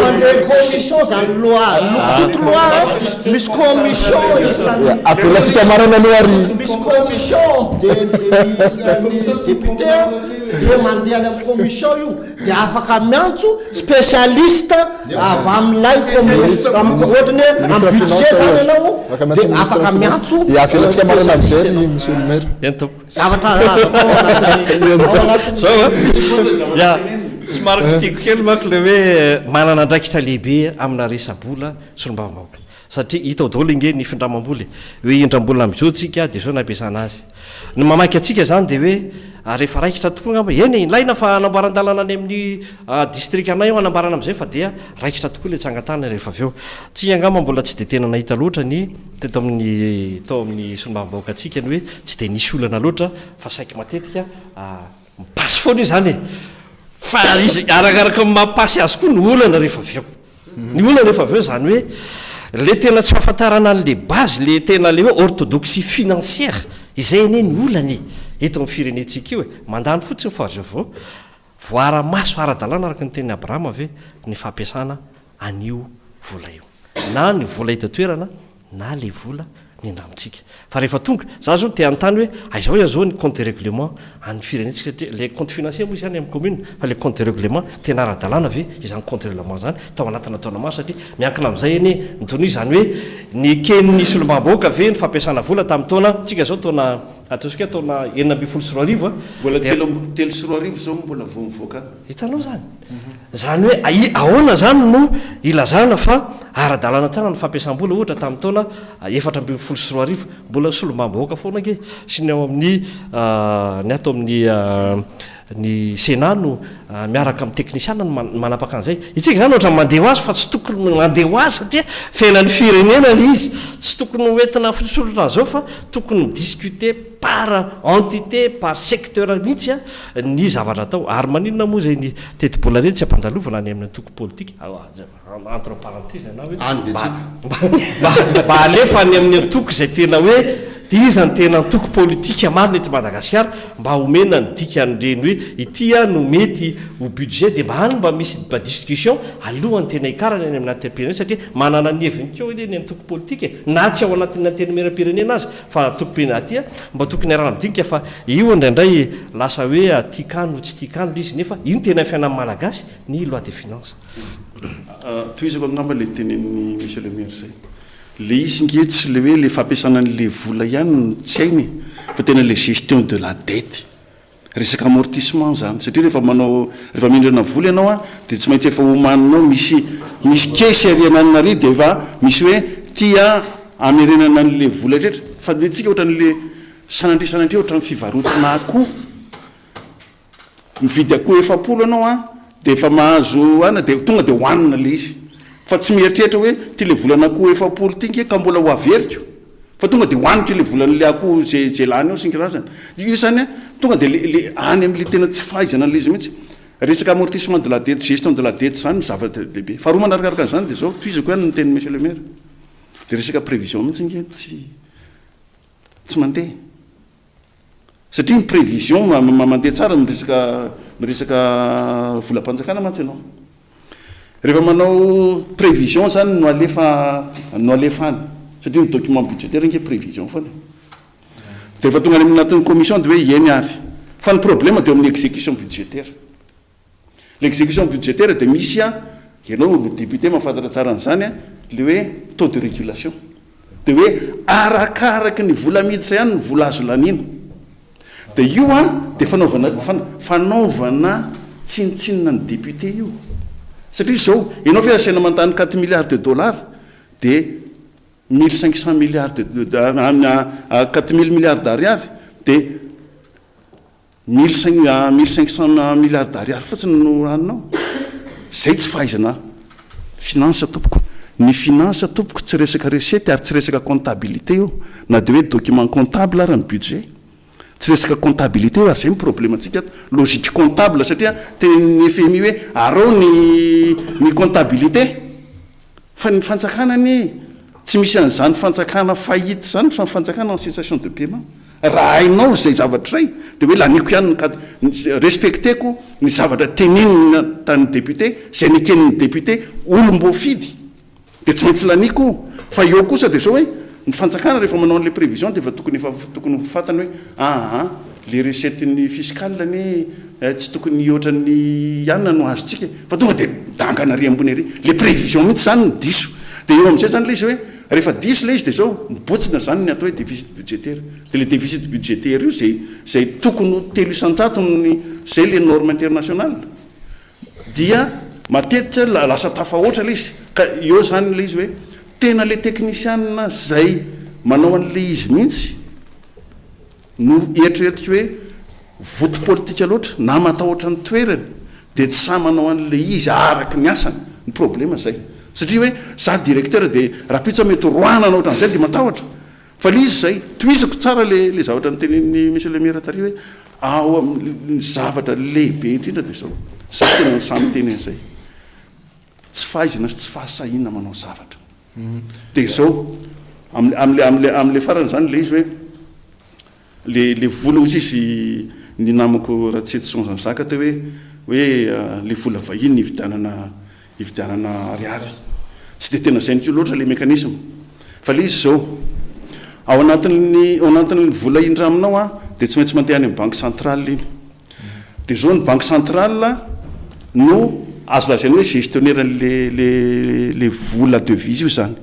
commission zany loi toute loi misy commission avelatsika marina le ary misy commission député dia mandeha any amin'ny commission io dia afaka miantso spécialiste avy amin'ilay ohatrany amin'ny budget zany ianao dia afaka miantso avelatsika marina am'zay monsieur le maire zavatra ya somariko tiako kely mako le hoe manana andraikitra lehibe amina resabola solombavambahoaka satria hitao daholo inge ny findramam-boly hoe indram-bola am'izao tsika dia zao nampiasana azy ny mamaky atsika zany dia hoe rehefa raikitra tokoa ngamba eny ilaina fa anamboaran-dalana any amin'ny district anay eo anambarana am'izay fa dia raikitra tokoa le tsangatana rehefa avy eo tsy angamba mbola tsy dia tena nahita loatra ny tao amin'ny solombavambahoaka atsika ny hoe tsy dia nisy olana loatra fa saiky matetika mipasy foana io zany e fa izy arakaraka mampasy azy koa ny olana rehefa avy eo ny olana rehefa avy eo zany hoe le tena tsy fahafantarana an'le base le tena le hoe orthodoxie financière izay ene ny olany eto amin'ny firenetsika io e mandany fotsiny fahazo avao voara-maso ara-dalàna araka ny teny abrahama ave ny fampiasana an'io vola io na ny vola hitatoerana na le vola ny andramitsika fa rehefa tonga za zao te anontany hoe aizao azao ny compte de règlement amin'ny firenetsika satria le compte financier moa zany amin'ny commune fa le compte de règlement tena ara-dalàna ave izany compte de règlement zany tao anatina taona maro satria miankina amin'izay eny nytonoy zany hoe ny kenin'ny solombavambahoaka ave ny fampiasana vola tamin'ny taona tsika zao taona ataosika taona 9 mbola telo sy roa arivo zao mbola vo mivoaka hitanao zany zany hoe ahoana zany no ilazana fa ara-dalàna tsara ny fampiasam-bola ohatra tamin'ny taona 7 mbola solombavambahoaka foana ke sy ny ao amin'ny ny atao amin'ny ny sénat no miaraka amin'ny techniciana no manapaka an'izay itsika zany ohatra mandeha ho azy fa tsy tokony mandeha ho azy satria fiainan'ny firenena le izy tsy tokony hoentina fotsolona zao fa tokony midiscuter par entité par secteur mihitsy a ny zavatra atao ary maninona moa zay ny teti-bola reny tsy ampandalovana any amin'ny antoko politique entre parenthèse na hoe mba alefa any amin'ny antoko zay tena hoe dia izany tena antoko politika marina eto Madagasikara mba homena ny dika nyreny hoe itya no mety ho budget dia mba hany mba misy discussion alohan'ny tena hikarana any amin'ny antenimpirenena satria manana ny heviny keo ile ny antoko politika na tsy ao anatin'ny antenimieram-pirenena azy fa tokopena atya mba tokony arana midinika fa io indraindray lasa hoe tikano tsy tikano l izy nefa io ny tena fiainan'ny malagasy ny loi de finance toizako angamba le tenen'ny monsieur le maire zay le izy nge tsy le hoe le fampiasana n'le vola ihany tsy hainy fa tena le gestion de la dette resaka amortissement zany satria rehefa mindrana vola ianao a dia tsy maintsy efa homaninao misy kesy ariananina ry dia efa misy hoe tia amerenana n'le vola drehetra fa le tsika ohatra n'le sanandria ohatra ny fivarotana akoho mividy akoho 700 ianao a dia efa mahazo ana dia tonga dia hohanina le izy fa tsy mieritreritra hoe ty le volana akoho 700 ty nge ka mbola ho averiko fa tonga de hoaniko le volan'le akoho zay lany ao synkirazana io zany a tonga de le any am'le tena tsy fahaizana le izy mihitsy resaka amortissement de la dette gestion de la dette zany zavatra lehibe faharoa manarakaraka an'izany de zao toizako ihany nyteny monsieur le maire le resaka prévision mihitsy nge tsy mandeha satria ny prévision mandeha tsara miresaka volam-panjakana mantsy ianao rehefa manao prévision zany no alefany satria ny document budgétaire nge prévision foana de rehefa tonga any anatin'ny commission de hoe eny ary fa ny problème de amin'ny exécution budgétaire l'exécution budgétaire de misy a ianao député mahafantatra tsara n'izany a le hoe taux de régulation de hoe arakaraky ny vola miditra ihany ny vola azo lanina de io a de fanaovana tsinitsinina ny député io satria zao ianao fa asaina mantany 4 milliards de dollars de 1500 milliards 4000 milliards d'ariary de 1500 milliards d'ariary fotsiny no aninao zay tsy fahaizana finance tompoko ny finance tompoko tsy resaka recette ary tsy resaka comptabilité io na de hoe document comptable ary ny budget tsy resaka comptabilité io ary zay problème antsika logique comptable satria teny FMI hoe arao ny comptabilité fa ny fanjakanany tsy misy an'izany fanjakana fahity zany fa fanjakana en cessation de paiement raha hainao zay zavatra zay de hoe laniko ihany respecteko ny zavatra tenenina tany député zay nikenin'ny député olombo fidy de tsy maintsy laniko fa eo kosa de zao hoe ny fanjakana rehefa manao an'le prévision de fa tokony fatany hoe le recette-ny fiscale ny tsy tokony ohatran'ny ianina no azotsika fa tonga de dangana ry ambony ary le prévision mihitsy zany ny diso de eo am'izay zany le izy hoe rehefa diso le izy de zao mibotsina zany ny atao hoe déficit budgétaire de le déficit budgétaire io zay tokony 300 zay le norme internationale dia matetika lasa tafahoatra le izy ka eo zany le izy hoe tena le technicianna zay manao an'le izy mihitsy no eritreritry hoe voto politika loatra na matahotra ny toerany de tsy sa manao an'le izy araky ny asany ny problème zay satria hoe za directeur de raha pitsa mety roana na ohatran'izay de matahotra fa le izy zay toizako tsara le zavatra ny tenen'ny monsieur le maire tary hoe ao amin'ny zavatra lehibe indrindra de zao za tena samy teny an'izay tsy fahaizana sy tsy fahasahina manao zavatra de zao am'le farany zany le izy hoe le vola ozy izy ny namako raha tsy etson zany zaka te hoe le vola vahiny ividianana ariary tsy de tena zay niko loatra le mécanisme fa le izy zao ao anatin'ny vola indra aminao a de tsy maintsy mandeha any amin'ny banque centrale iny de zao ny banque centrale no azo lazainy hoe gestionnaire le vola devise io zany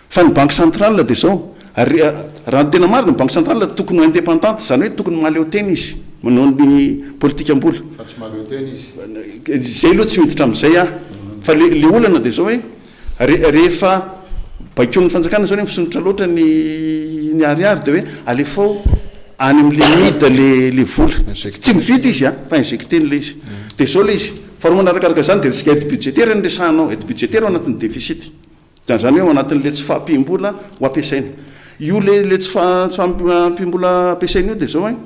fa ny banque centrale de zao raha ny tena marina ny banque centrale tokony indépendante zany hoe tokony maleo teny izy manao ny politika ambola zay loha tsy miditra am'izay a fa le olana de zao hoe rehefa bakeo ny fanjakana zao misonotra loatra ny ariary de hoe alefao any am'le mida le vola tsy mividy izy a fa injecteny le izy de zao le izy fa roa manarakaraka zany de risika aide budgétaire ny resahanao aide budgétaire ao anatin'ny déficit zany hoe ao anatin'le tsy fahampim-bola ho ampiasaina io le tsy fahampim-bola ampiasaina io de zao hoe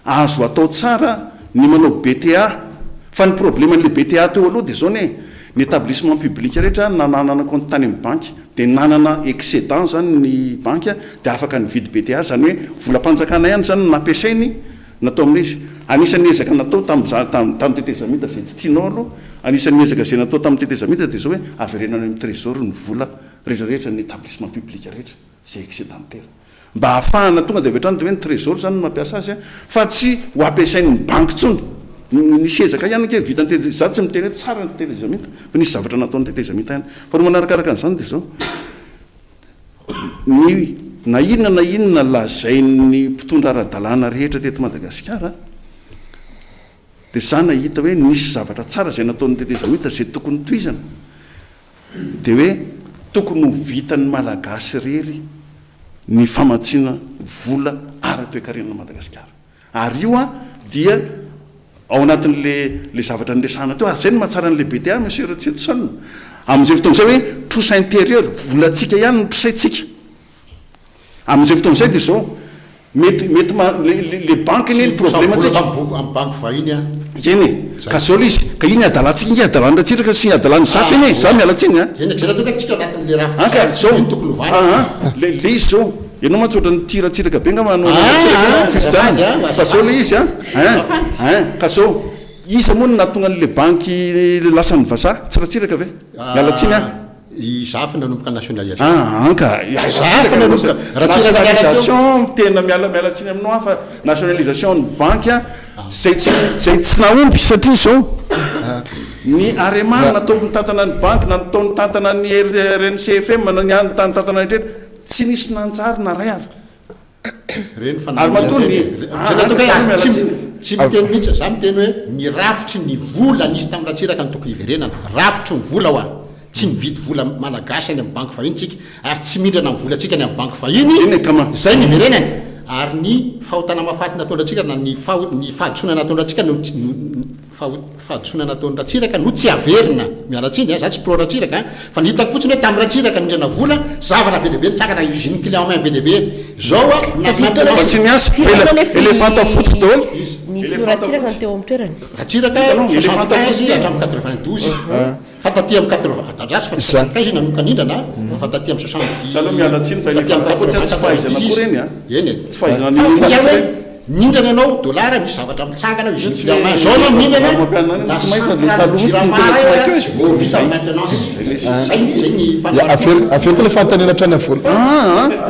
azo atao tsara ny manao BTA fa ny problème an'le BTA teo aloha de zao ny établissement public rehetra nanana compte tany amin'ny banque de nanana excédent zany ny banque de afaka nividy BTA zany hoe volam-panjakana ihany zany nampiasainy natao amin'le izy anisan'ny ezaka natao tamin'ny tetezamita zay tsy tianao aloha anisan'ny ezaka zay natao tamin'ny tetezamita de zao hoe averenana amin'ny trésor ny vola rehetrarehetra ny établissement public rehetra zay excédentaire mba ahafahana tonga de avy hatrany de hoe ny trésor zany mampiasa azy a fa tsy ho ampiasain'ny banque tsony nisy ezaka ihany ke vita za tsy miteny hoe tsara ny tetezamita fa nisy zavatra natao ny tetezamita ihany fa roa manarakaraka an'izany de zao na inona lazain'ny mpitondra ara-dalàna rehetra teto Madagasikara de za nahita hoe nisy zavatra tsara zay nataon'ny tetezamita zay tokony toizana de hoe tokony ho vitan'ny malagasy rery ny famatsiana vola ara-toekarenana Madagasikara ary io a dia ao anatin'le zavatra nyresahana teo ary zay ny mahatsara n'le BTA monsieur Tsetson am'izay fotoana zay hoe trosa intérieur volatsika ihany ny trosaitsika amin'izay fotoan'izay dia zao mety le banque iny problème atsika amin'ny banque vahiny a eny ka zao le izy ka iny adalantsika iny adalanratsiraka sy adalany zafy eny za mialatsiny eny zay natoka tsika anatin'le ka zao tokony hovany le izy zao ianao matsotra ny tiratsiraka be nga manao fa zao le izy ka zao iza moa natonga le banque lasany vasa tsiratsiraka ve mialatsiny zafy nanomboka nationalisation nationalisation tena mialatsiny aminao afa nationalisation ny banque zay tsy naomby satria zao ny aremana natao mitantana ny banque natao nitantana ny RNCFM nitantana ny tsy nisy nanjary na ray ary matony tsy miteny mihitsy za miteny hoe ny rafitry ny vola nisy tamin'ny ratsiraka ny tokony iverenana rafitry ny vola hoa tsy mividy vola malagasy any amin'ny banque vahiny tsika ary tsy mindrana amin'ny vola tsika any amin'ny banque vahiny zay ny iverenany ary ny fahotana mafaty nataonra tsika na ny fahadosoana nataonra tsika fahadosoana nataon'ny ratsiraka no tsy averina mialatsiny za tsy pro-ratsiraka fa ny hitako fotsiny hoe tamin'ny ratsiraka mindrana vola zavana be deabe nitsakana usine client main be deabe zao a tsy miasa elefanta fotsy daholo ny ratsiraka ny teo amin'ny toerany ratsiraka 75 hatramin'ny 92 fa taty amin'ny 80 atasy fa 75 izy nanomboka nindrana fa taty amin'ny 70 zaloha mialatsiny fa elefanta fotsy tsy fahaizana akory eny eny tsy fahaizana mindrana ianao dolara misy zavatra mitsangana usine client main zao anao mindrana aferiko le fantanena trany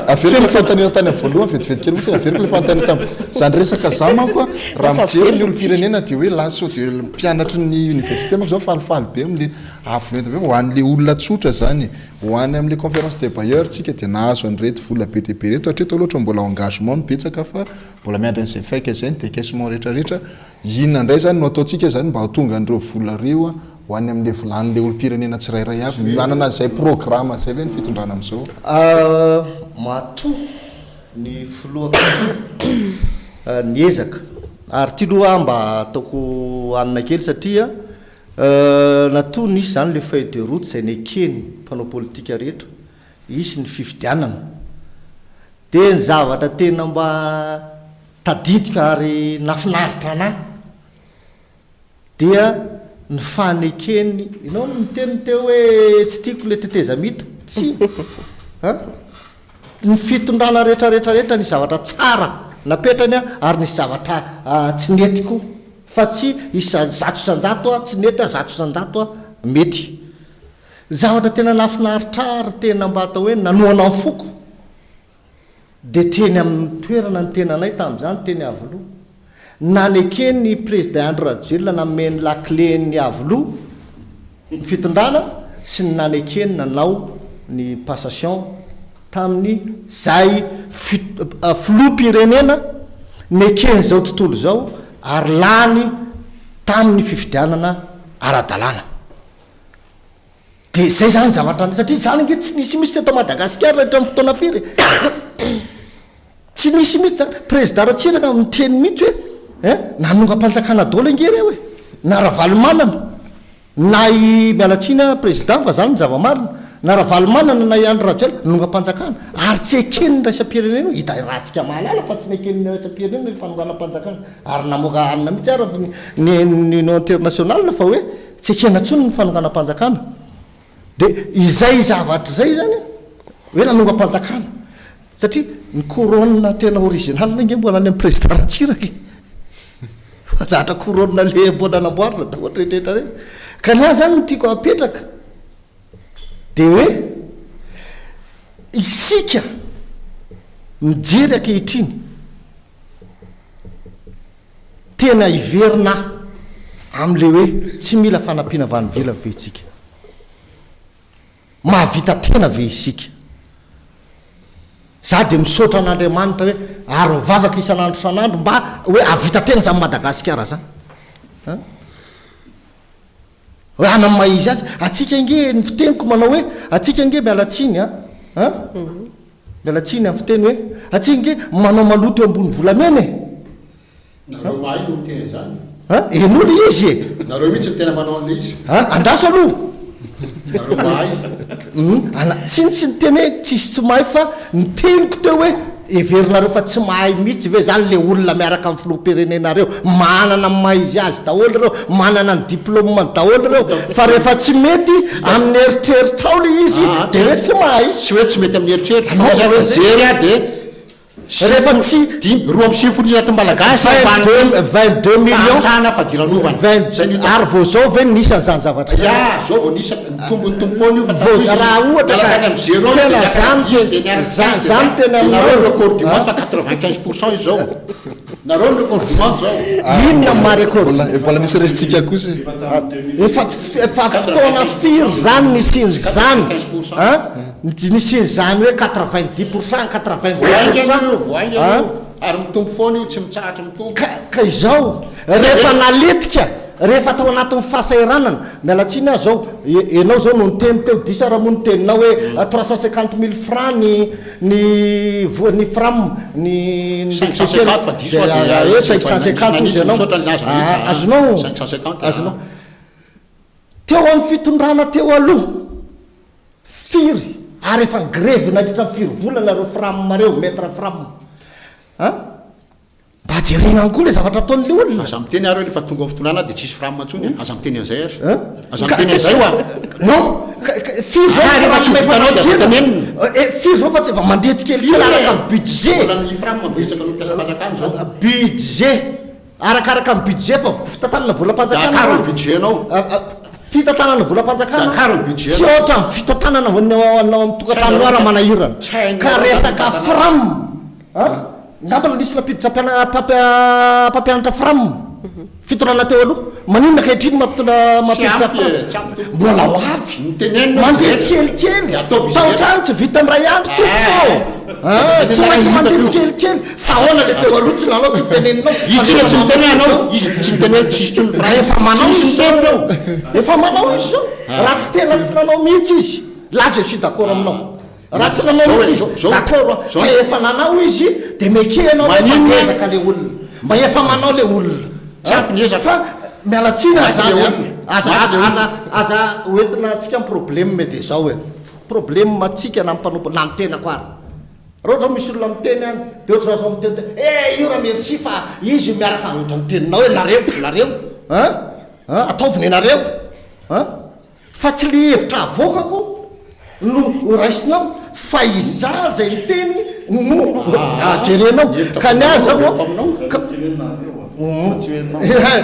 aferiko le fantanena tany amin'ny voalohany vetivety kely mihitsy aferiko le fantanena tam zany resaka za manko raha mijery ny olo-pirenena dia hoe laso dia mpianatry ny université manko zao falifaly be am'le avolenta be ho an'le olona tsotra zany ho any am'le conférence de bailleur tsika dia nahazo an'reto vola be dia be reto hatreto loatra mbola engagement mibetsaka fa mbola miandra n'izay faika zany décaissement rehetrarehetra inona indray zany no ataontsika zany mba hatonga an'ireo vola reo ho any amin'le volan'le olo-pirenena tsirairay avy manana zay programme zay ve ny fitondrana amin'izao mato ny filohaka ny ezaka ary ty loha mba ataoko anina kely satria nato nisy zany le feuille de route zay nekeny mpanao politika rehetra isy ny fifidianana dia ny zavatra tena mba tadidika ary nafinaritra anahy dia ny fanekeny ianao miteny teo hoe tsy tiako le teteza mita tsy ny fitondrana rehetrarehetrarehetra ny zavatra tsara napetrany a ary nisy zavatra tsy netiko fa tsy zato sanjato a tsy nety a zato sanjato a mety zavatra tena nafinaritra ary tena mba atao hoe nanoana ny foko dia teny amin'ny toerana ny tenanay tamin'izany teny avoloha nanekeny ny président Andry Rajoelina nameny laclé-ny avoloha ny fitondrana sy ny nanekeny nanao ny passation tamin'ny zay filoham-pirenena nekeny zao tontolo zao ary lany tamin'ny fifidianana ara-dalàna dia zay zany zavatra satria zany nge tsy nisy misy atao Madagasikara rehetra amin'ny fotoana firy tsy nisy mihitsy zany président ratsiraka miteny mihitsy hoe nanonga-panjakana dolo ingery hoe na ravalomanana na i mialatsina président fa zany ny zava-marina na ravalomanana na Andry Rajoelina nonga-panjakana ary tsy ekeny raisam-pirenena hita ratsika mahalala fa tsy nekeny raisam-pirenena fanonganam-panjakana ary namoaka anina mihitsy ara ny union internationale fa hoe tsy ekena ntsony ny fanonganam-panjakana dia izay zavatra zay zany hoe nanonga-panjakana satria ny couronne tena original nge mbola any amin'ny président ratsiraka fazatra couronne le mbola namboarina da ohatra rehetrarehetra reny ka na zany ny tiako apetraka dia hoe isika mijery ankehitriny tena iverina am'le hoe tsy mila fanampiana vanivela ve itsika mahavita tena ve isika za dia misaotra an'Andriamanitra hoe ary mivavaka isan'andro san'andro mba hoe avita tena za Madagasikara zany hoe anamaizy azy atsika nge ny fiteniko manao hoe atsika nge mialatsiny mialatsiny amin'ny fiteny hoe atsika nge manao maloto eo ambony volamena nareo mahay no tena zany en'olo izy nareo mihitsy ny tena manao an'le izy andaso aloha tsy ny teny hoe tsisy tsy mahay fa ny teniko teo hoe everinareo fa tsy mahay mihitsy ve zany le olona miaraka amin'ny filoha-pirenenareo manana maha izy azy daholo reo manana ny diplôme daholo reo fa rehefa tsy mety amin'ny eritreritrao le izy de hoe tsy mahay tsy hoe tsy mety amin'ny eritreritra jery a de rehefa tsy roa amby siforizaty malagasy 22 millions trana fadiranovany ary vao zao ve nisany zany zavatra ya zao vao nisy tombony foana io raha ohatra tena zany tena nareo record du monde fa 95% izy zao nareo record du monde zao inona ma record mbola misy resitsika kosa efa fotoana firy zany nisinzy zany nisinzy zany hoe 90% 80% ary mitombo foana io tsy mitsahatra mitombo ka izao rehefa naletika rehefa atao anatin'ny fahasairanana mialatsiny azy zao enao zao no niteny teo disa raha moa niteninao hoe 350 000 francs ny fram ny 550 fa diso 550 izy anao azonao teo amin'ny fitondrana teo aloha firy ary efa greve nadritra firy volana reo fram mareo maître fram mba jerena koa le zavatra ataon'le olona aza miteny ary rehefa tonga fitondrana de tsisy fram antsony aza miteny an'izay ary aza miteny an'izay oa non firy zao fa tsy efa mandehitsika elitsela araka ny budget ny fram mabetsaka no mpiasapazakany zao budget arakaraka ny budget fa fitatanana volam-panjakana akaro ny budget anao fitatanana volam-panjakana tsy ohatra ny fitatanana anao mitokatano ara manahirana ka resaka fram ngambana nisy napiditra mpampianatra fram fitondrana teo aloha maninona ka hitriny mampiditra fram mbola ho avy mandehitsika elitsely taotrany tsy vitany ray andro tompo tsy maintsy mandehitsika elitsely fa ahoana le teo aloha tsy nanao tsy teneninao izy tsy miteny anao izy tsy miteny hoe tsisy tony fra efa manao izy zao efa manao izy zao raha tsy tena tsy nanao mihitsy izy là je suis d'accord aminao raha tsy nanao mihitsy izy d'accord fa efa nanao izy de meke anao miezaka le olona mba efa manao le olona tsampiniezaka fa mialatsina zany aza hoentina atsika amin'ny problème me de zao hoe problème matsika na mpanompo na mitenako ary raha ohatra misy olona miteny any de ohatra zao miteny io raha merci fa izy miaraka ohatra niteninao hoe nareo ataoviny anareo fa tsy le hevitra avokako no raisinao fa iza zay miteny no jerenao ka ny azy zao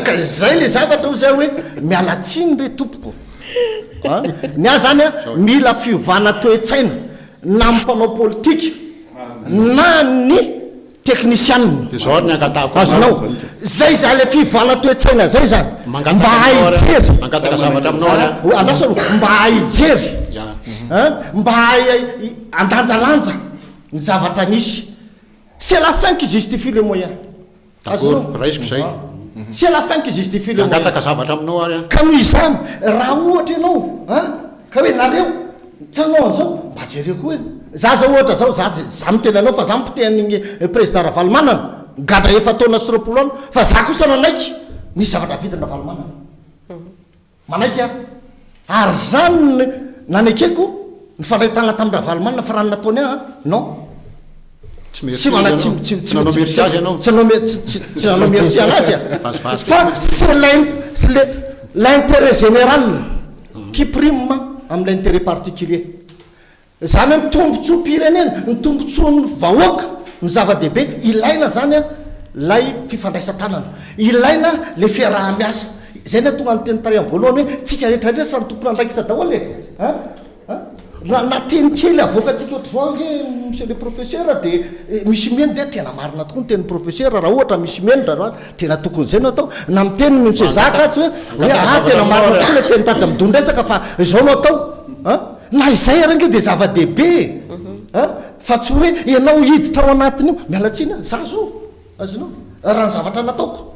ka zay le zavatra zay hoe mialatsiny le tompoko ny azy zany a mila fiovana toe-tsaina na mpanao politika na ny technician zao ny angatahako azonao zay za le fivana toe-tsaina zay zany mba haijery mangataka zavatra aminao anasa mba haijery mba andanjalanja ny zavatra nisy c'est la fin qui justifie le moyen d'accord raisiko zay c'est la fin qui justifie le moyen angataka zavatra aminao ary ka noho izany raha ohatra ianao ka hoe nareo tsanao zao mba jereko hoe za zao ohatra zao za miteny anao fa za mipiteniny président Ravalomanana gadra efa taona syropolona fa za kosa nanaiky nisy zavatra vitana Ravalomanana manaiky ary zany nanekeko ny fandraitana tamin'ny Ravalomanana fa raha nataony non tsy nanao merci azy anao tsy nanao merci anazy fa c'est l'intérêt général qui prime amin'ny l'intérêt particulier zany hoe mitombontsoa-pirenena ny tombontsoan'ny vahoaka ny zava-dehibe ilaina zany a lay fifandraisan-tanana ilaina le fiaraha-miasa zay ny tonga ny teny tary amin'ny voalohany hoe tsika rehetrarehetra samy tompona andraikitra daholo na teny kely avoakatsika ohatra zao hoe monsieur le professeur de misy mieny de tena marina tokoa ny teny professeur raha ohatra misy mieny raha tena tokony zay no atao na miteny monsieur Zaka tsy hoe tena marina tokoa le teny tady amidondresaka fa zao no atao na izay arange de zava-dehibe fa tsy hoe ianao hiditra ao anatiny io mialatsina za zao azonao raha ny zavatra nataoko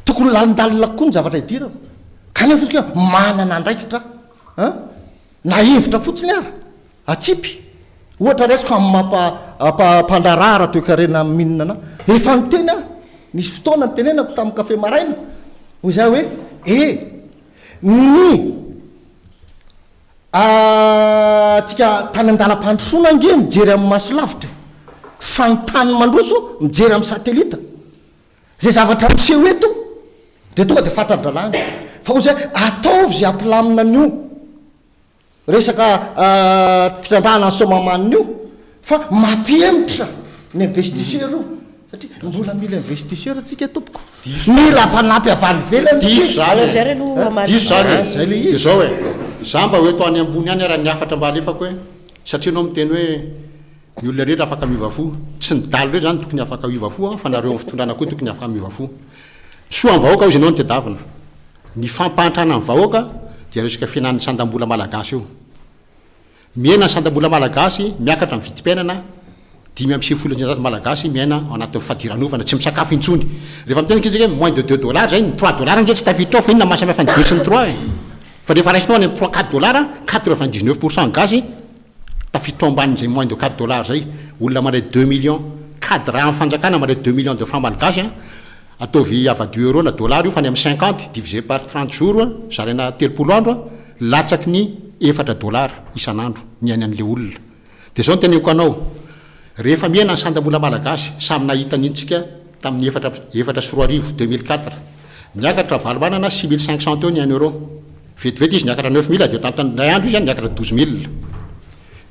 tokony lalindalina kokoa ny zavatra hidirako kanefa izy ka manana andraikitra na hevitra fotsiny ary atsipy ohatra resiko am'mampandrarara toe-karena mihinana efa niteny nisy fotoana nytenenako tamin'ny kafe maraina ho zay hoe ny tsika tany an-dalam-pandrosoana nge mijery amin'ny maso lavitra fa ny tany mandroso mijery amin'ny satelita zay zavatra miseho eto de tonga de fatadralany fa o zay ataovy zay ampilamina an'io resaka fitrandrahana ny somamanina io fa mampiemitra ny investisseur io satria mbola mila investisseur atsika tompoko mila fanampy avany velany diso zany de zao e za mba hoe to any ambony any raha niafatra mba alefako hoe satria anao miteny hoe ny olona rehetra afaka mivafo tsy nidaly re zany tokony afaka mivafo fa nareo amin'ny fitondrana koa tokony afaka mivafo soa amin'ny vahoaka izy anao ny tedavina ny fampantrana amin'ny vahoaka dia resaka fihinan'ny sandam-bola malagasy io miaina ny sandam-bola malagasy miakatra amin'ny vidim-piainana 5 malagasy miaina ao anatin'ny fadiranovana tsy misakafo intsony rehefa miteny kitsika hoe moins de $2 zay ny $3 nge tsy tafiditra ao fa inona mahasamy hafa ny 2 sy ny 3 fa rehefa raisinao any amin'ny $4 99% gazy tafiditra ao ambanin'izay moins de $4 zay olona mandray 2 millions cadre amin'ny fanjakana mandray 2 millions de francs malagasy ataovy ava-2 euro na dollar io fa ny amin'ny 50 divisé par 30 jours zaraina 30 andro latsaky ny $4 isan'andro miainy an'le olona de zao ny teneniko anao rehefa miaina ny sandam-bola malagasy samy nahita nintsika tamin'ny 2004 miakatra valomanana 6500 teo ny 1 euro vetivety izy niakatra 9000 de tantandray andro izy any niakatra 12000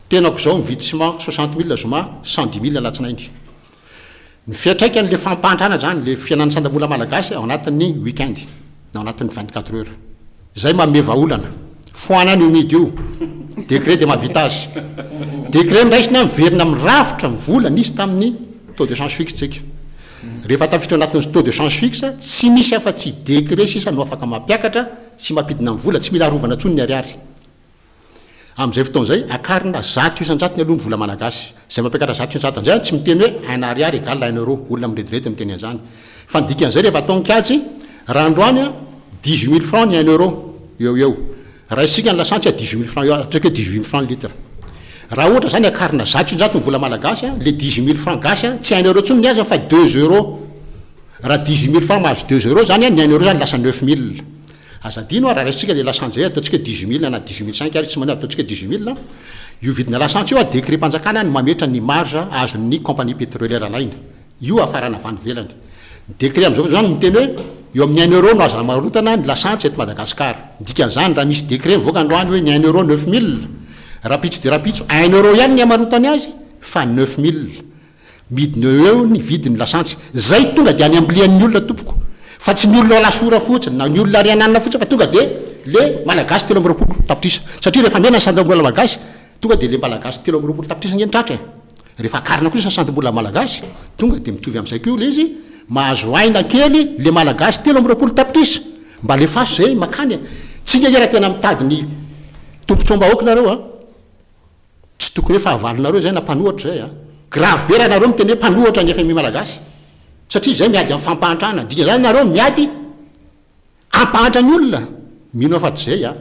tenako zao mividy ciment 60000 zoma 110000 alatsinaindy ny fiatraikan'le fampantrana zany le fiainan'ny sandam-bola malagasy ao anatin'ny weekend na ao anatin'ny 24 heures zay mamevaolana foanany io midy io décret de mahavita azy décret niraisina miverina mirafitra mivola nisy tamin'ny taux de change fixe tsika rehefa tafitra anatin'ny taux de change fixe tsy misy afa-tsy décret sisa no afaka mampiakatra sy mampidina mivola tsy mila arovana tsony ny ariary amin'izay fotoan'izay akarina 100 isan-jato ny aloha ny vola malagasy zay mampiakatra 100 isan-jato an'izay tsy miteny hoe un ariary égale à 1 euro olona miredirety miteny an'izany fa ny dikan'izay rehefa atao nikajy raha androany 18 000 francs ny 1 euro eo eo raha isika ny lasantsy 18 000 francs eo atsika 18 000 francs litre raha ohatra zany akarina 100 isan-jato ny vola malagasy le 18 000 francs gasy tsy 1 euro tsony ny azy fa 2 euro raha 18 000 francs mahazo 2 euro zany ny 1 euro zany lasa 9 000 azadino raha raisitsika le lasantsy zay ataontsika 18 000 na 18 500 ary tsy manao ataontsika 18 000 io vidina lasantsy io décret mpanjakana ny mametra ny marge azon'ny compagnie pétrolière line io afarana avany velany décret am'izao zany miteny hoe eo amin'ny 1 euro no azo marotana ny lasantsy eto Madagasikara dikan'izany raha misy décret mivoaka androany hoe ny 1 euro 9000 rapitso de rapitso 1 euro ihany ny amarotany azy fa 9000 midiny eo ny vidiny lasantsy zay tonga de any amblian'ny olona tompoko fa tsy ny olona lasora fotsiny na ny olona ariananina fotsiny fa tonga de le malagasy 3 tapitrisa satria rehefa miaina ny sandam-bola malagasy tonga de le malagasy 3 tapitrisa ngeny tratra rehefa akarina kosa sandam-bola malagasy tonga de mitovy am'izay keo le izy mahazo aina kely le malagasy 3 tapitrisa mba le faso zay makany tsy nge raha tena mitady ny tompotsombahoaka nareo tsy tokony hoe fahavalonareo zay na mpanohatra zay grave be raha nareo miteny hoe mpanohatra ny FMI malagasy satria zay miady amin'ny fampantrana dika zany nareo miady ampahatra ny olona mino afa tsy zay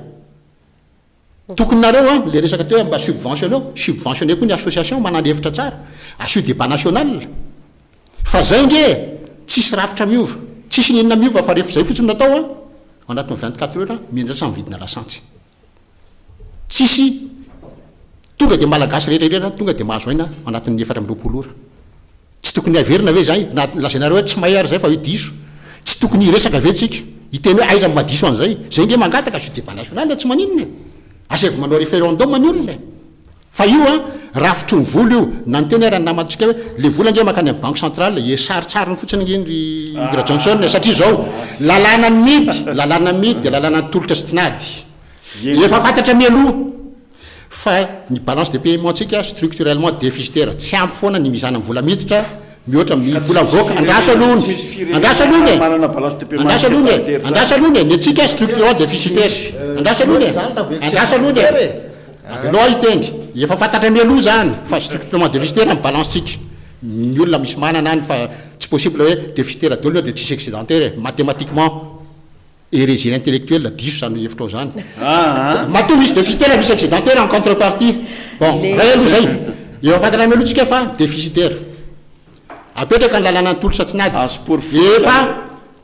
tokony nareo le resaka teo mba subventionné koa ny association manana hevitra tsara assio débat national fa zay nge tsisy rafitra miova tsisy ninona miova fa rehefa zay fotsiny natao ao anatin'ny 24 heures miendratra mividina lasantsy tsisy tonga de malagasy rehetrarehetra tonga de mahazo aina ao anatin'ny 420 ora tsy tokony averina ve zay na lazainareo hoe tsy mahay ary zay fa hoe diso tsy tokony resaka ve tsika hiteny hoe aiza madiso an'izay zay nge mangataka assio débat national tsy maninona asevy manao référendum ny olona fa io rafitry ny vola io na ny teny raha namantsika hoe le vola nge makany amin'ny banque centrale sarotsarony fotsiny ngendry Gra Johnson satria zao lalàna midy de lalàna ny tolotra sy tinady efa fantatra mialoha fa ny balance de paiement tsika structurellement déficitaire tsy ampy foana ny mizana ny vola miditra mihoatra amin'ny vola mivoaka andasa alony ny atsika structurellement déficitaire andasa alony avelo itengy efa fantatra mialoha zany fa structurellement déficitaire amin'ny balance tsika ny olona misy manana any fa tsy possible hoe déficitaire de de tsisy excédentaire mathématiquement et régime intellectuel diso zany hevitra ao zany mato misy déficitaire misy excédentaire en contrepartie bon raha aloha zay efa fantatra mialoha tsika fa déficitaire apetraka ny lalàna ny tolo satsinady efa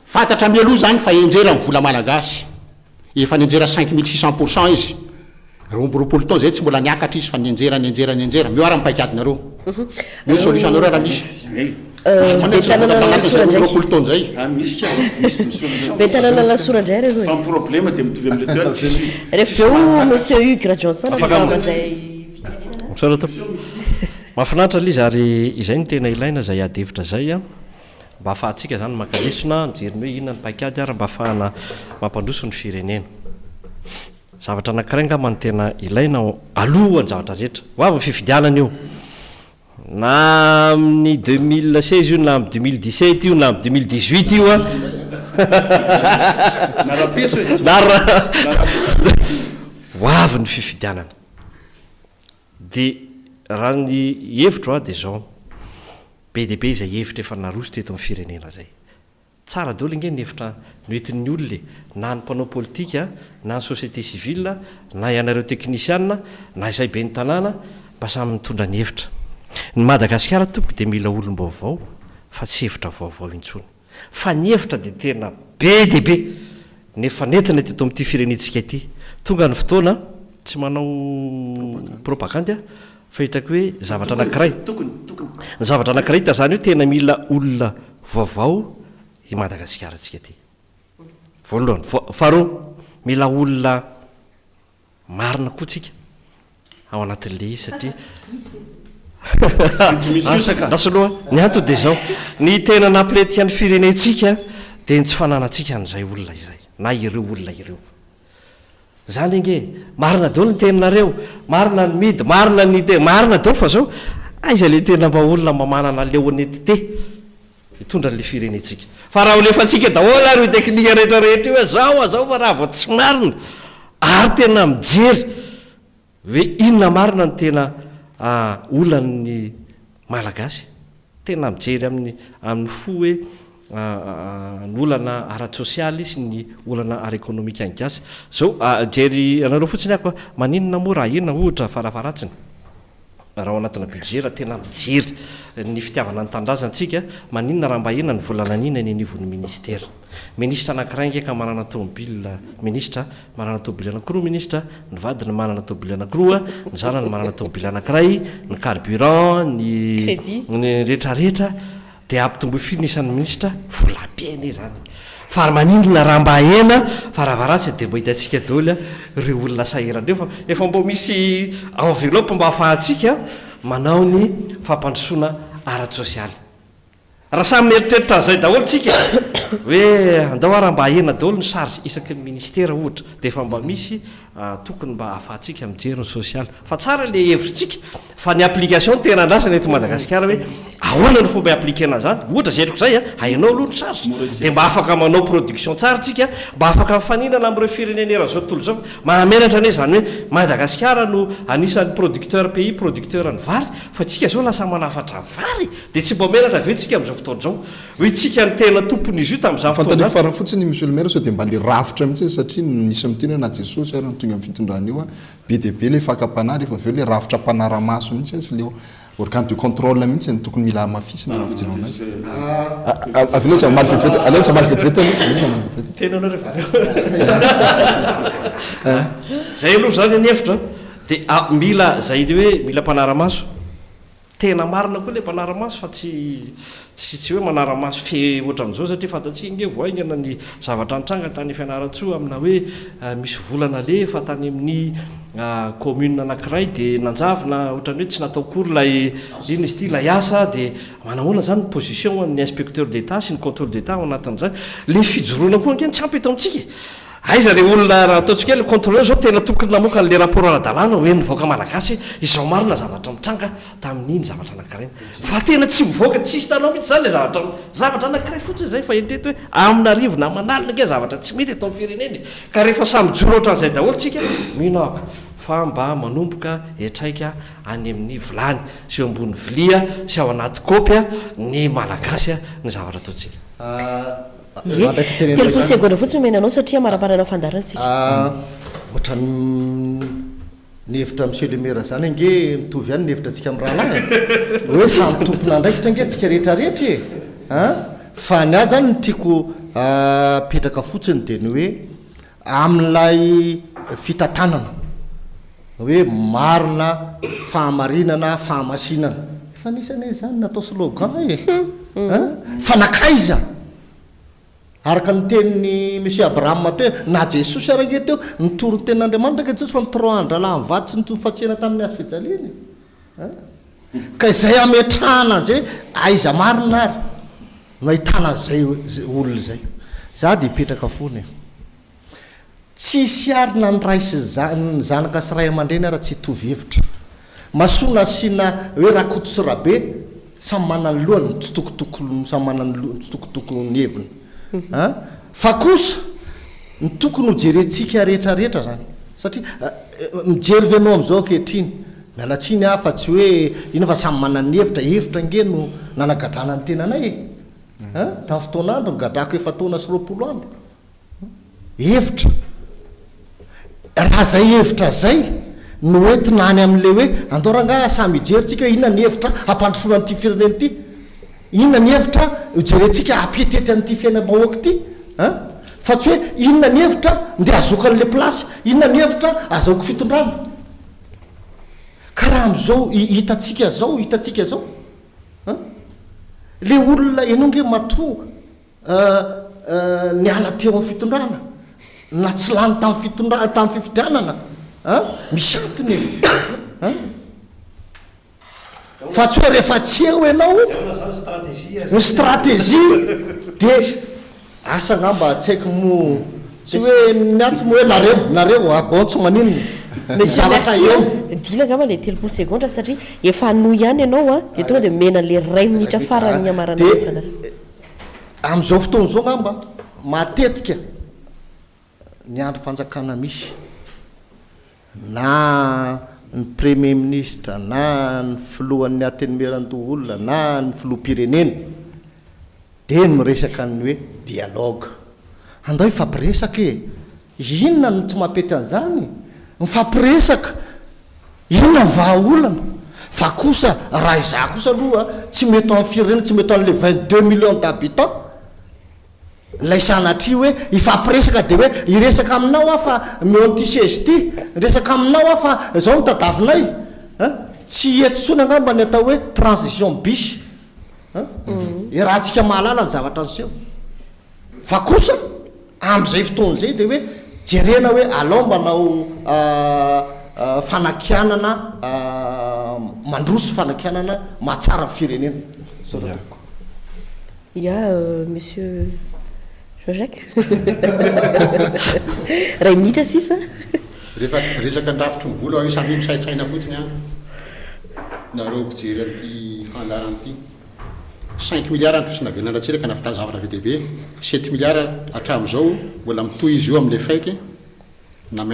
fantatra mialoha zany fa enjera ny vola malagasy efa nenjera 5600% izy romboroapolo taona zay tsy mbola niakatra izy fa nianjera mioara mipaikadinareo no solution-nareo raha misy roapolo taona zay be tanàna lasoraindray reo fa problème dia mitovy am'le toerana tsisy rehefa eo monsieur Hugues Johnson mandray misaotra mahafinaritra l izy ary izay ny tena ilaina zay adevitra zay a mba ahafahantsika zany mankalisona mijeriny hoe inona ny paikady ary mba ahafahana mampandroso ny firenena zavatra anankiray ngamba ny tena ilaina alohany zavatra rehetra ho avy ny fifidianana io na amin'ny 2016 io na amin'ny 2017 io na amin'ny 2018 io a ho avy ny fifidianana dia raha ny hevitro a dia zao be deaibe izay hevitra efa naroso teto amin'ny firenena zay tsara daolo inge ny hevitra noentin'ny olona na ny mpanao politika na ny société civile na ianareo teknisianna na izay be ny tanàna mba samy mitondra ny hevitra ny Madagasikara tompoko dia mila olom-baovao fa tsy hevitra vaovao intsony fa ny hevitra dia tena be deaibe nefa nentina teto amin'ity firenentsika ity tonga ny fotoana tsy manao propagande fa hitako hoe zavatra anankiray ny zavatra anankiray hita zany hoe tena mila olona vaovao i Madagasikara tsika ty voalohany faharoa mila olona marina koa tsika ao anatin'le izy satria nasoloha ny antony dia zao ny tena nampiletika ny firenentsika dia ny tsy fananantsika n'izay olona izay na ireo olona ireo zany inge marina daolo ny teninareo marina ny midy marina ny marina daolo fa zao aiza le tena mba olona mba manana le honnêteté hitondra n'le firenentsika fa raha olefantsika daholo ary io teknika rehetrarehetra io hoe zao fa raha vao tsy marina ary tena mijery hoe inona marina ny tena olan'ny malagasy tena mijery amin'ny fo hoe ny olana ara-tsosialy sy ny olana ara-ekonomika any gasy zao jery anareo fotsiny ako maninona moa raha inona ohatra farafaratsiny raha ao anatina budget raha tena mijery ny fitiavana ny tandrazantsika maninona raha mba ina ny volananina ny anivon'ny ministera ministra anankiray ngeka manana tomobile ministra manana tomobile anankiroa ministra ny vadiny manana tomobile anankiroa ny zanany manana tomobile anankiray ny carburant ny rehetrarehetra dia ampitombo finisan'ny ministra volampene zany fa maninona raha mba ena faravaratsy dia mbo hitatsika daoly reo olona sahirandreo fa efa mbo misy enveloppe mba hahafahantsika manao ny fampandrosoana ara-tsosialy raha samy mieritreritra zay daholo tsika hoe andao raha mba ena daolo ny charge isaky ny ministera ohatra dia efa mba misy tokony mba hahafahantsika mijery ny sosialy fa tsara le hevitritsika fa ny application tena andrasana eto Madagasikara hoe ahoana ny fomba appliquena zany ohatra zetriko zay hainao aloha ny charge dia mba afaka manao production tsara tsika mba afaka mifaninana amin'ireo firenenera zao tontolo zao mahamenatra ane zany hoe Madagasikara no anisan'ny producteur pays producteur ny vary fa tsika zao lasa manafatra vary dia tsy mba menatra ve tsika amin'izao fotoana zao hoe tsika ny tena tompony izy io tamin'izao fotoana farany fotsiny monsieur le maire sao dia mba le rafitra mihitsy satria misy miteny na Jesosy ary tonga amin'ny fitondrana io be dia be le fakapana rehefa aveo le rafitra mpanaramaso mihitsy sy le organe de contrôle mihitsy ny tokony mila mafisina raha fijery anazy avy sa maly vetivety alay sa maly vetivety tena anao rehefa zay aloha zany ny hevitra dia mila zay le hoe mila mpanaramaso tena marina koa le mpanaramaso fa tsy hoe manaramaso fe ohatra amin'izao satria fantatsika voaingana ny zavatra nitranga tany fianaratsoa amina hoe misy volana le fa tany amin'ny commune anankiray dia nanjavina ohatrany hoe tsy natao kory lay iny izy ty lay asa dia manahoana zany position ny inspecteur d'état sy ny contrôle d'état ao anatin'izany le fijoroana koa ankeny tsy ampy eto amintsika aiza le olona raha ataontsika le contrôleur zao tena tokony namoka le rapport ara-dalàna hoe nivoaka malagasy izao marina zavatra mitranga tamin'iny zavatra anankiray fa tena tsy mivoaka tsisy tanao mihitsy zany le zavatra anankiray fotsiny zay fa entreto hoe amin'arivo na manalina ke zavatra tsy mety eto amin'ny fireneny ka rehefa samy joro ohatran'izay daholo tsika minoaka fa mba manomboka etraika any amin'ny vilany sy eo ambony vilia sy ao anaty kopy ny malagasy ny zavatra ataontsika telopolo segonda fotsiny menanao satria maraparana fandarantsika ohatra ny hevitra monsieur le maire zany nge mitovy ihany ny hevitra atsika amin'ny rahalahy hoe samy tompona andraikitra nge tsika rehetrarehetra fa ny azy zany ny tiako petraka fotsiny dia ny hoe amin'ilay fitantanana hoe marina fahamarinana fahamasinana efa nisany zany natao slogan e fanakaiza araka ny teniny monsieur Abraham teo na Jesosy arake teo nitory ten'Andriamanitra ka Jesosy fa nitroandra lahavatsy nyfatsena tamin'ny azo fijaliany ka izay ametrahana zay aiza marina ary mahitana zay olona zay za de hipetraka fony tsisy arina ny ray sy ny zanaka sy ray aman-dreny raha tsy hitovy hevitra masona asiana hoe rakoto sy rabe samy manany lohany tsy tokotokony samy manany lohany tsy tokotokony heviny fa kosa ny tokony ho jerentsika rehetrarehetra zany satria mijery venao am'izao ankehitriny mialatsiny fa tsy hoe ina fa samy manany hevitra ngeno nanagadrana ny tenanay tamin'ny fotoan'andro nygadrako efa taona sy 20 andro hevitra raha zay hevitra zay no entina any amin'le hoe andoranga samy hijerytsika hoe inona ny hevitra hampandrosoana n'ity firenena ity inona ny hevitra hijerentsika hampetety an'ity fiainam-bahoaka ity fa tsy hoe inona ny hevitra nde azoka an'le plasy inona ny hevitra azaoko fitondrana ka raha am'izao hitatsika zao le olona enonge matoa niala teo amin'ny fitondrana na tsy lany tamin'ny fifidianana misy antony fa tsy hoe rehefa tsy eo ianao ny stratégie de asa ngamba tsy haiko mo tsy hoe niatsy mo hoe nareo abontso maninony Monsieur merci dila ngamba le 30 secondes satria efa anoy ihany ianao de tonga de mena le 2 minitra farany amarana fantara am'izao fotoana zao ngamba matetika ny androm-panjakana misy na ny premier ministre na ny filohan'ny atenemeran-doolona na ny filoha-pirenena de ny miresaka ny hoe dialogue andao ifampiresaka inona no tsy mampety an'izany mifampiresaka inona ny vahaolana fa kosa raha iza kosa aloha tsy mety amin'ny firenena tsy mety an'le 22 millions d'habitants lay sanatria hoe ifampiresaka de hoe iresaka aminao fa mionty siège ty resaka aminao fa zao ny tadavinay tsy etsitsona ngamba ny atao hoe transition bis rahantsika mahalala ny zavatra nyseho fa kosa am'izay fotoana zay de hoe jerena hoe alao mbanao fanakianana mandroso fanakianana mahatsara firenena monsieur Jean-Jacques ray minitra sisa rehefa resaka ndrafitry ny vola samy misaitsaina fotsiny nareo mpijery an'ity fandaran'ity 5 milliards antrosina venandratsiraka na fitazavana VTB 7 milliards hatramin'izao mbola mitoy izy io amin'le faiky na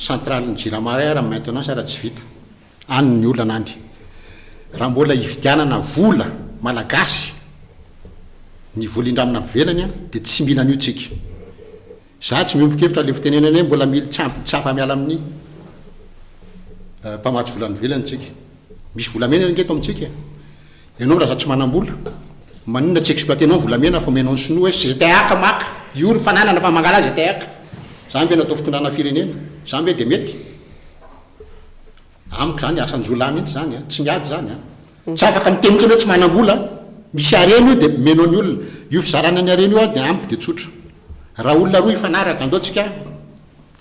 centrale ny Jiramaray raha maintenance raha tsy vita any ny olona anandry raha mbola hividianana vola malagasy ny vola indramina velany de tsy mila an'io tsika za tsy miombokevitra le fitenenana hoe mbola mila tsafa miala amin'ny mpamatsy volany velany tsika misy volamena ngeto amintsika ianao raha za tsy manam-bola maninona tsy exploitenao volamena fa menao ny sinoa hoe zay maka io fananana fa mangala zay aka zany ve natao fitondrana firenena zany ve de mety amiko zany asanjola mihitsy zany tsy miady zany tsy afaka mitemitry hoe tsy manam-bola misy areny io de menao ny olona io fizarana ny areny io de amiko de tsotra raha olona roa ifanaraka andaotsika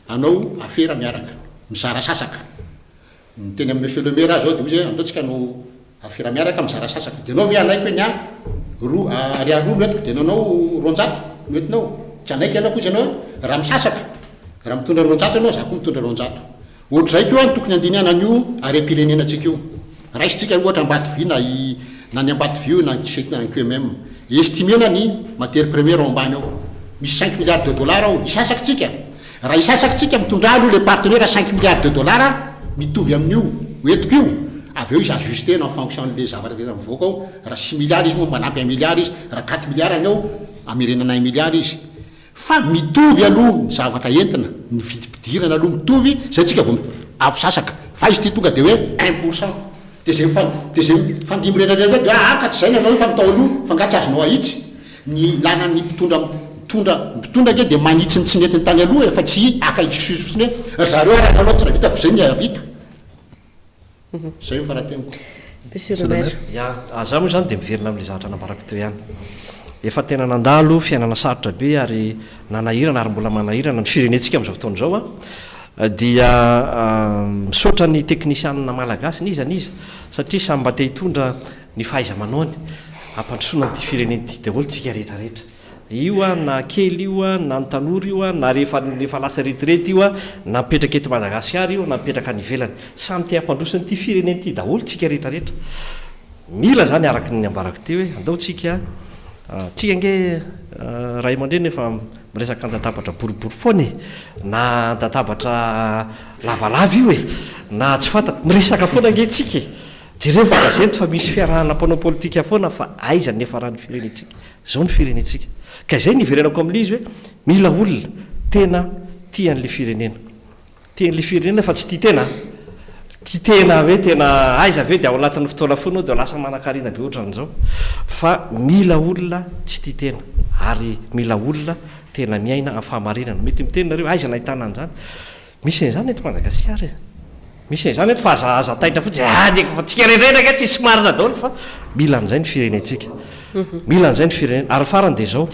anao afera miaraka mizara sasaka teny amin'ny monsieur le maire zao de ozy andaotsika no afera miaraka mizara sasaka de anao ve anaiko hoe nya ariary roa noetiko de nanao ronjato noetinao tsy anaiky anao fotsy anao raha misasaka raha mitondra ronjato anao za koa mitondra ronjato ohatr'izay ko any tokony andinianan'io arem-pirenena tsika io raisitsika ohatra ambaty vy na ny ambaty vy io na que même estimena ny matière première ao ambany ao misy 5 milliards de dollars ao isasaka tsika raha isasaka tsika mitondra aloha le partenaire 5 milliards de dollars mitovy amin'io oetiko io avy eo izy ajustena en fonction le zavatra tena mivoaka ao raha 6 milliards izy moa manampy 1 milliard izy raha 4 milliards any ao amirenana 1 milliard izy fa mitovy aloha ny zavatra entina ny vidipidirana aloha mitovy zay tsika vao avo sasaka fa izy ty tonga de hoe 1% de zay fandimy rehetrarehetra de ka tsy zay nanao fa mitao aloha fa ngatsy azonao ahitsy ny lana ny mpitondra ke de manitsy ny tsy netiny tany aloha efa tsy aka excuse fotsiny hoe zareo raha nanao tsy vita zay ny vita zay io farahateniko monsieur le maire za moa zany dia miverina amin'ilay zavatra nambaraka teo ihany efa tena nandalo fiainana sarotra be ary nanahirana ary mbola manahirana ny firenentsika amin'izao fotoana izao dia misaotra ny teknisianina malagasy niza satria samy mba te hitondra ny fahaiza manaony ampandrosoana ty fireneny ty daholo tsika rehetrarehetra io na kely io na ny tanora io na rehefa lasa retirety io na mipetraka eto Madagasikara io na mipetraka any ivelany samy te ampandrosony ty fireneny ty daholo tsika rehetrarehetra mila zany araky ny ambarako ty hoe andao tsika nge ray aman-dreny efa miresaka andatabatra boribory foana na andatabatra lavalava io na tsy fanta miresaka foana nge tsika jereo vogazento fa misy fiarahana mpanao politika foana fa aiza ny efa raha ny firenentsika zao ny firenentsika ka izay niverenako amin'le izy hoe mila olona tena tian'le firenena fa tsy tena hoe tena aiza ve dia ao anatin'ny fotoana foana dia lasa manan-karina be ohatran'izao fa mila olona tsy tia tena ary mila olona tena miaina amin'ny fahamarinana mety mitenareo aiza nahitana an'izany misy an'izany eto Madagasikara misy an'izany eto fa aza taitra fotsy fa tsika rehetrarehetra tsy sy marina daholo fa mila an'izay ny firenentsika mila an'izay ny firenena ary farany dia zao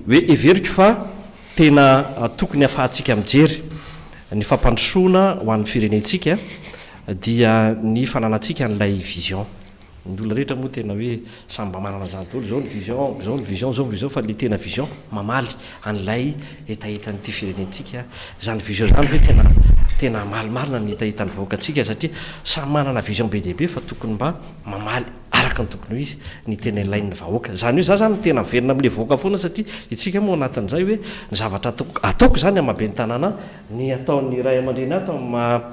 hoe everiko fa tena tokony ahafahantsika mijery ny fampandrosoana ho an'ny firenentsika dia ny fananantsika n'ilay vision ny olona rehetra moa tena hoe samy mba manana zany daholo zao ny vision fa le tena vision mamaly an'ilay etaetan'ity firenentsika zany vision zany hoe tena malimarina ny etaetan'ny vahoakatsika satria samy manana vision be dehibe fa tokony mba mamaly araka ny tokony ho izy ny tena ilain'ny vahoaka zany hoe za zany tena miverina amin'le vahoaka foana satria itsika moa anatin'izay hoe ny zavatra ataoko zany amabe ny tanàna ny ataon'ny ray aman-dreny atao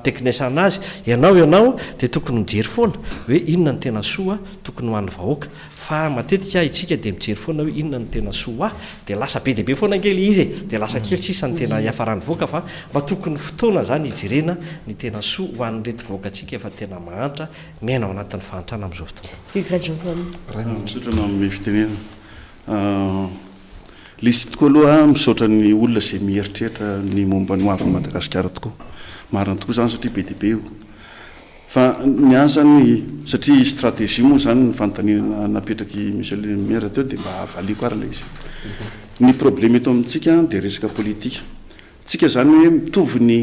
teknisiana azy ianao dia tokony mijery foana hoe inona ny tena soa tokony ho an'ny vahoaka fa matetika itsika dia mijery foana hoe inona ny tena soa dia lasa be dehibe foana ngely izy dia lasa kely tsisa ny tena hiafarany vahoaka fa mba tokony fotoana zany hijerena ny tena soa ho an'rety vahoakatsika efa tena mahantra miaina ao anatin'ny fahantrana amin'izao fotoana misaotrana amin'ny fitenena le izy tokoa aloha misaotra ny olona izay mieritreritra ny momba ny hoavin'ny Madagasikara tokoa marina tokoa zany satria be dehibe io fa ny any zany satria stratégie moa zany ny fanontaniana napetraky monsieur le maire teo dia mba avaliako ary la izy ny problème eto amintsika dia resaka politika tsika zany hoe mitovy ny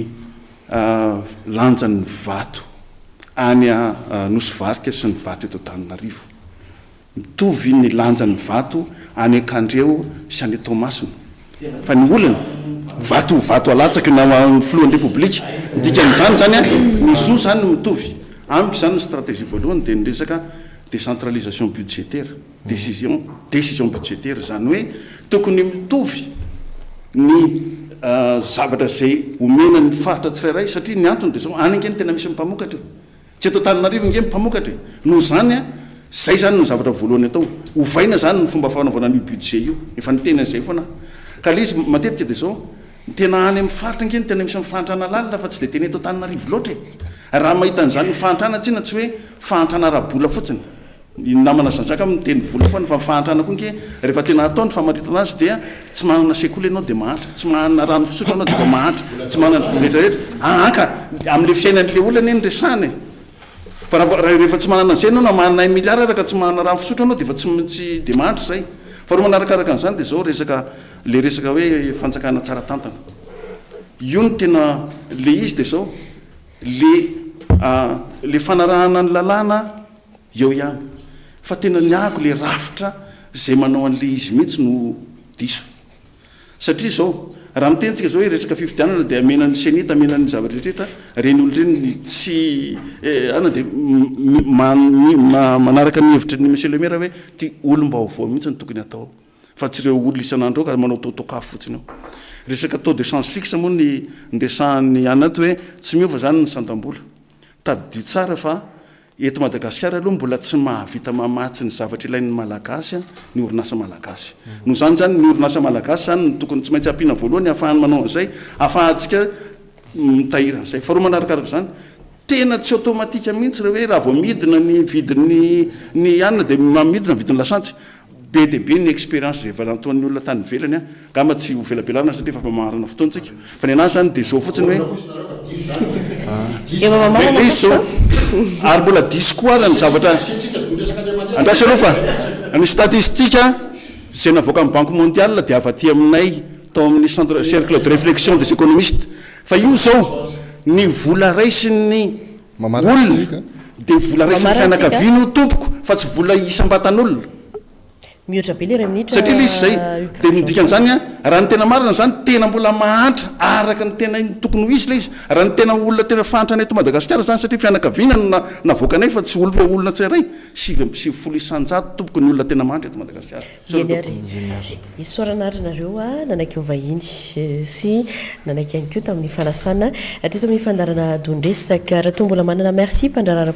lanjan'ny vato any nosy varika sy ny vato eto Antananarivo mitovy ny lanjan'ny vato any Akandreo sy any Tomasina fa ny olana vato alatsaky na filohan'ny repoblika dikan'izany zany mizo zany mitovy amiko zany ny stratégie voalohany dia ny resaka décentralisation budgétaire décision budgétaire zany hoe tokony mitovy ny zavatra zay omena ny faritra tsirairay satria ny antony dia zao any nge ny tena misy mpamokatra tsy eto Antananarivo nge mpamokatra no zany zay zany ny zavatra voalohany atao ovaina zany ny fomba fanaovana ny budget io efa ny tena zay foana ka le izy matetika dia zao tena any amin'ny faritra nge ny tena misy mifahantrana lalina fa tsy dia tena eto Antananarivo loatra raha mahita an'izany ny fahantrana tsina tsy hoe fahantrana raha-bola fotsiny namana zanjaka miteny vola foana fa mifahantrana koa nge rehefa tena atao ny famaritana azy dia tsy manana sekoly ianao dia mahantra tsy manana rano fisotro anao dia fa mahantra tsy manana rehetrarehetra ka amin'le fiainan'le olana eny resany fa rehefa tsy manana zay anao na manana 1 milliard araka tsy manana rano fisotro anao dia fa tsy dia mahantra zay fa roa manarakaraka an'izany dia zao le resaka hoe fanjakana tsara tantana io ny tena le izy dia zao le fanarahana ny lalàna eo ihany fa tena niako le rafitra zay manao an'le izy mihitsy no diso satria zao raha mitentsika zao hoe resaka fifidianana dia amenan'ny senita amenan'ny zavatra rehetrrehetra reny olo reny tsy ana dia manaraka ny hevitra ny monsieur le maire hoe ty olom-baovao mihitsy ny tokony atao fa tsy ireo olo isan'andro ao ka manao totokafo fotsiny ao resaka taux de change fixe moa ny ndresahany anaty hoe tsy miova zany ny santam-bola tadidio tsara fa eto Madagasikara aloha mbola tsy mahavita mamatsy ny zavatra ilain'ny malagasy ny orinasa malagasy no zany ny orinasa malagasy zany ny tokony tsy maintsy ampiana voalohany ahafahany manao an'izay ahafahantsika mitahiran'izay fa roa manarakaraka zany tena tsy automatika mihitsy raha hoe raha vao midina ny vidiny ny anina dia mamidina vidiny lasantsy be dia be ny expérience zay valantoan'ny olona tany velany gamba tsy ho velabelana satria fa marana fotoantsika fa ny anazy zany dia zao fotsiny hoe izy zao ary mbola diso koa ary ny zavatra andrasy aloha fa ny statistika zay navoaka amin'ny banque mondiale dia afa-ty aminay tao amin'ny centre cercle de réflexion des économistes fa io zao ny vola raisy ny olona dia vola raisy ny fianakaviany tompoko fa tsy vola isam-batan'olona mihoatra be le ray minitra satria le izy zay dia nidikan'izany a raha ny tena marina zany tena mbola mahantra araka ny tena tokony ho izy le izy raha ny tena olona tena fahatra anay to Madagasikara zany satria fianakaviana navoaka anay fa tsy olona tsiray 750 tompoko ny olona tena mahantra eto Madagasikara isorana ary nareo a nanaiky mivahiny sy nanaiky ihany koa tamin'ny fanasana teto amin'ny fandarana dondresaka raha toa mbola manana merci mpandrarara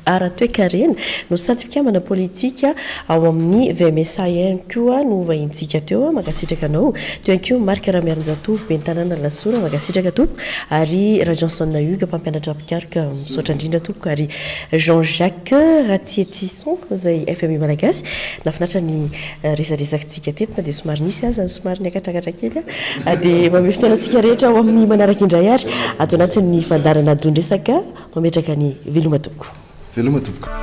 ara-toekarena no sady fikamana politika ao amin'ny VMSA ihany koa no vahintsika teo makasitraka anao teo ihany koa Marc Ramiarinjatovo bentanana lasora makasitraka tompoko ary ra Johnson Nahuga mpampianatra pikarika misaotra indrindra tompoko ary Jean-Jacques Ratietisson zay FMI Malagasy nafinatra ny resaresakitsika teto na dia somary nisy aza ny somary niakatrakatra kely dia mamey fotoanantsika rehetra ao amin'ny manaraka indray ary atao anatin'ny fandarana dondresaka mametraka ny veloma tompoko veloma tompoko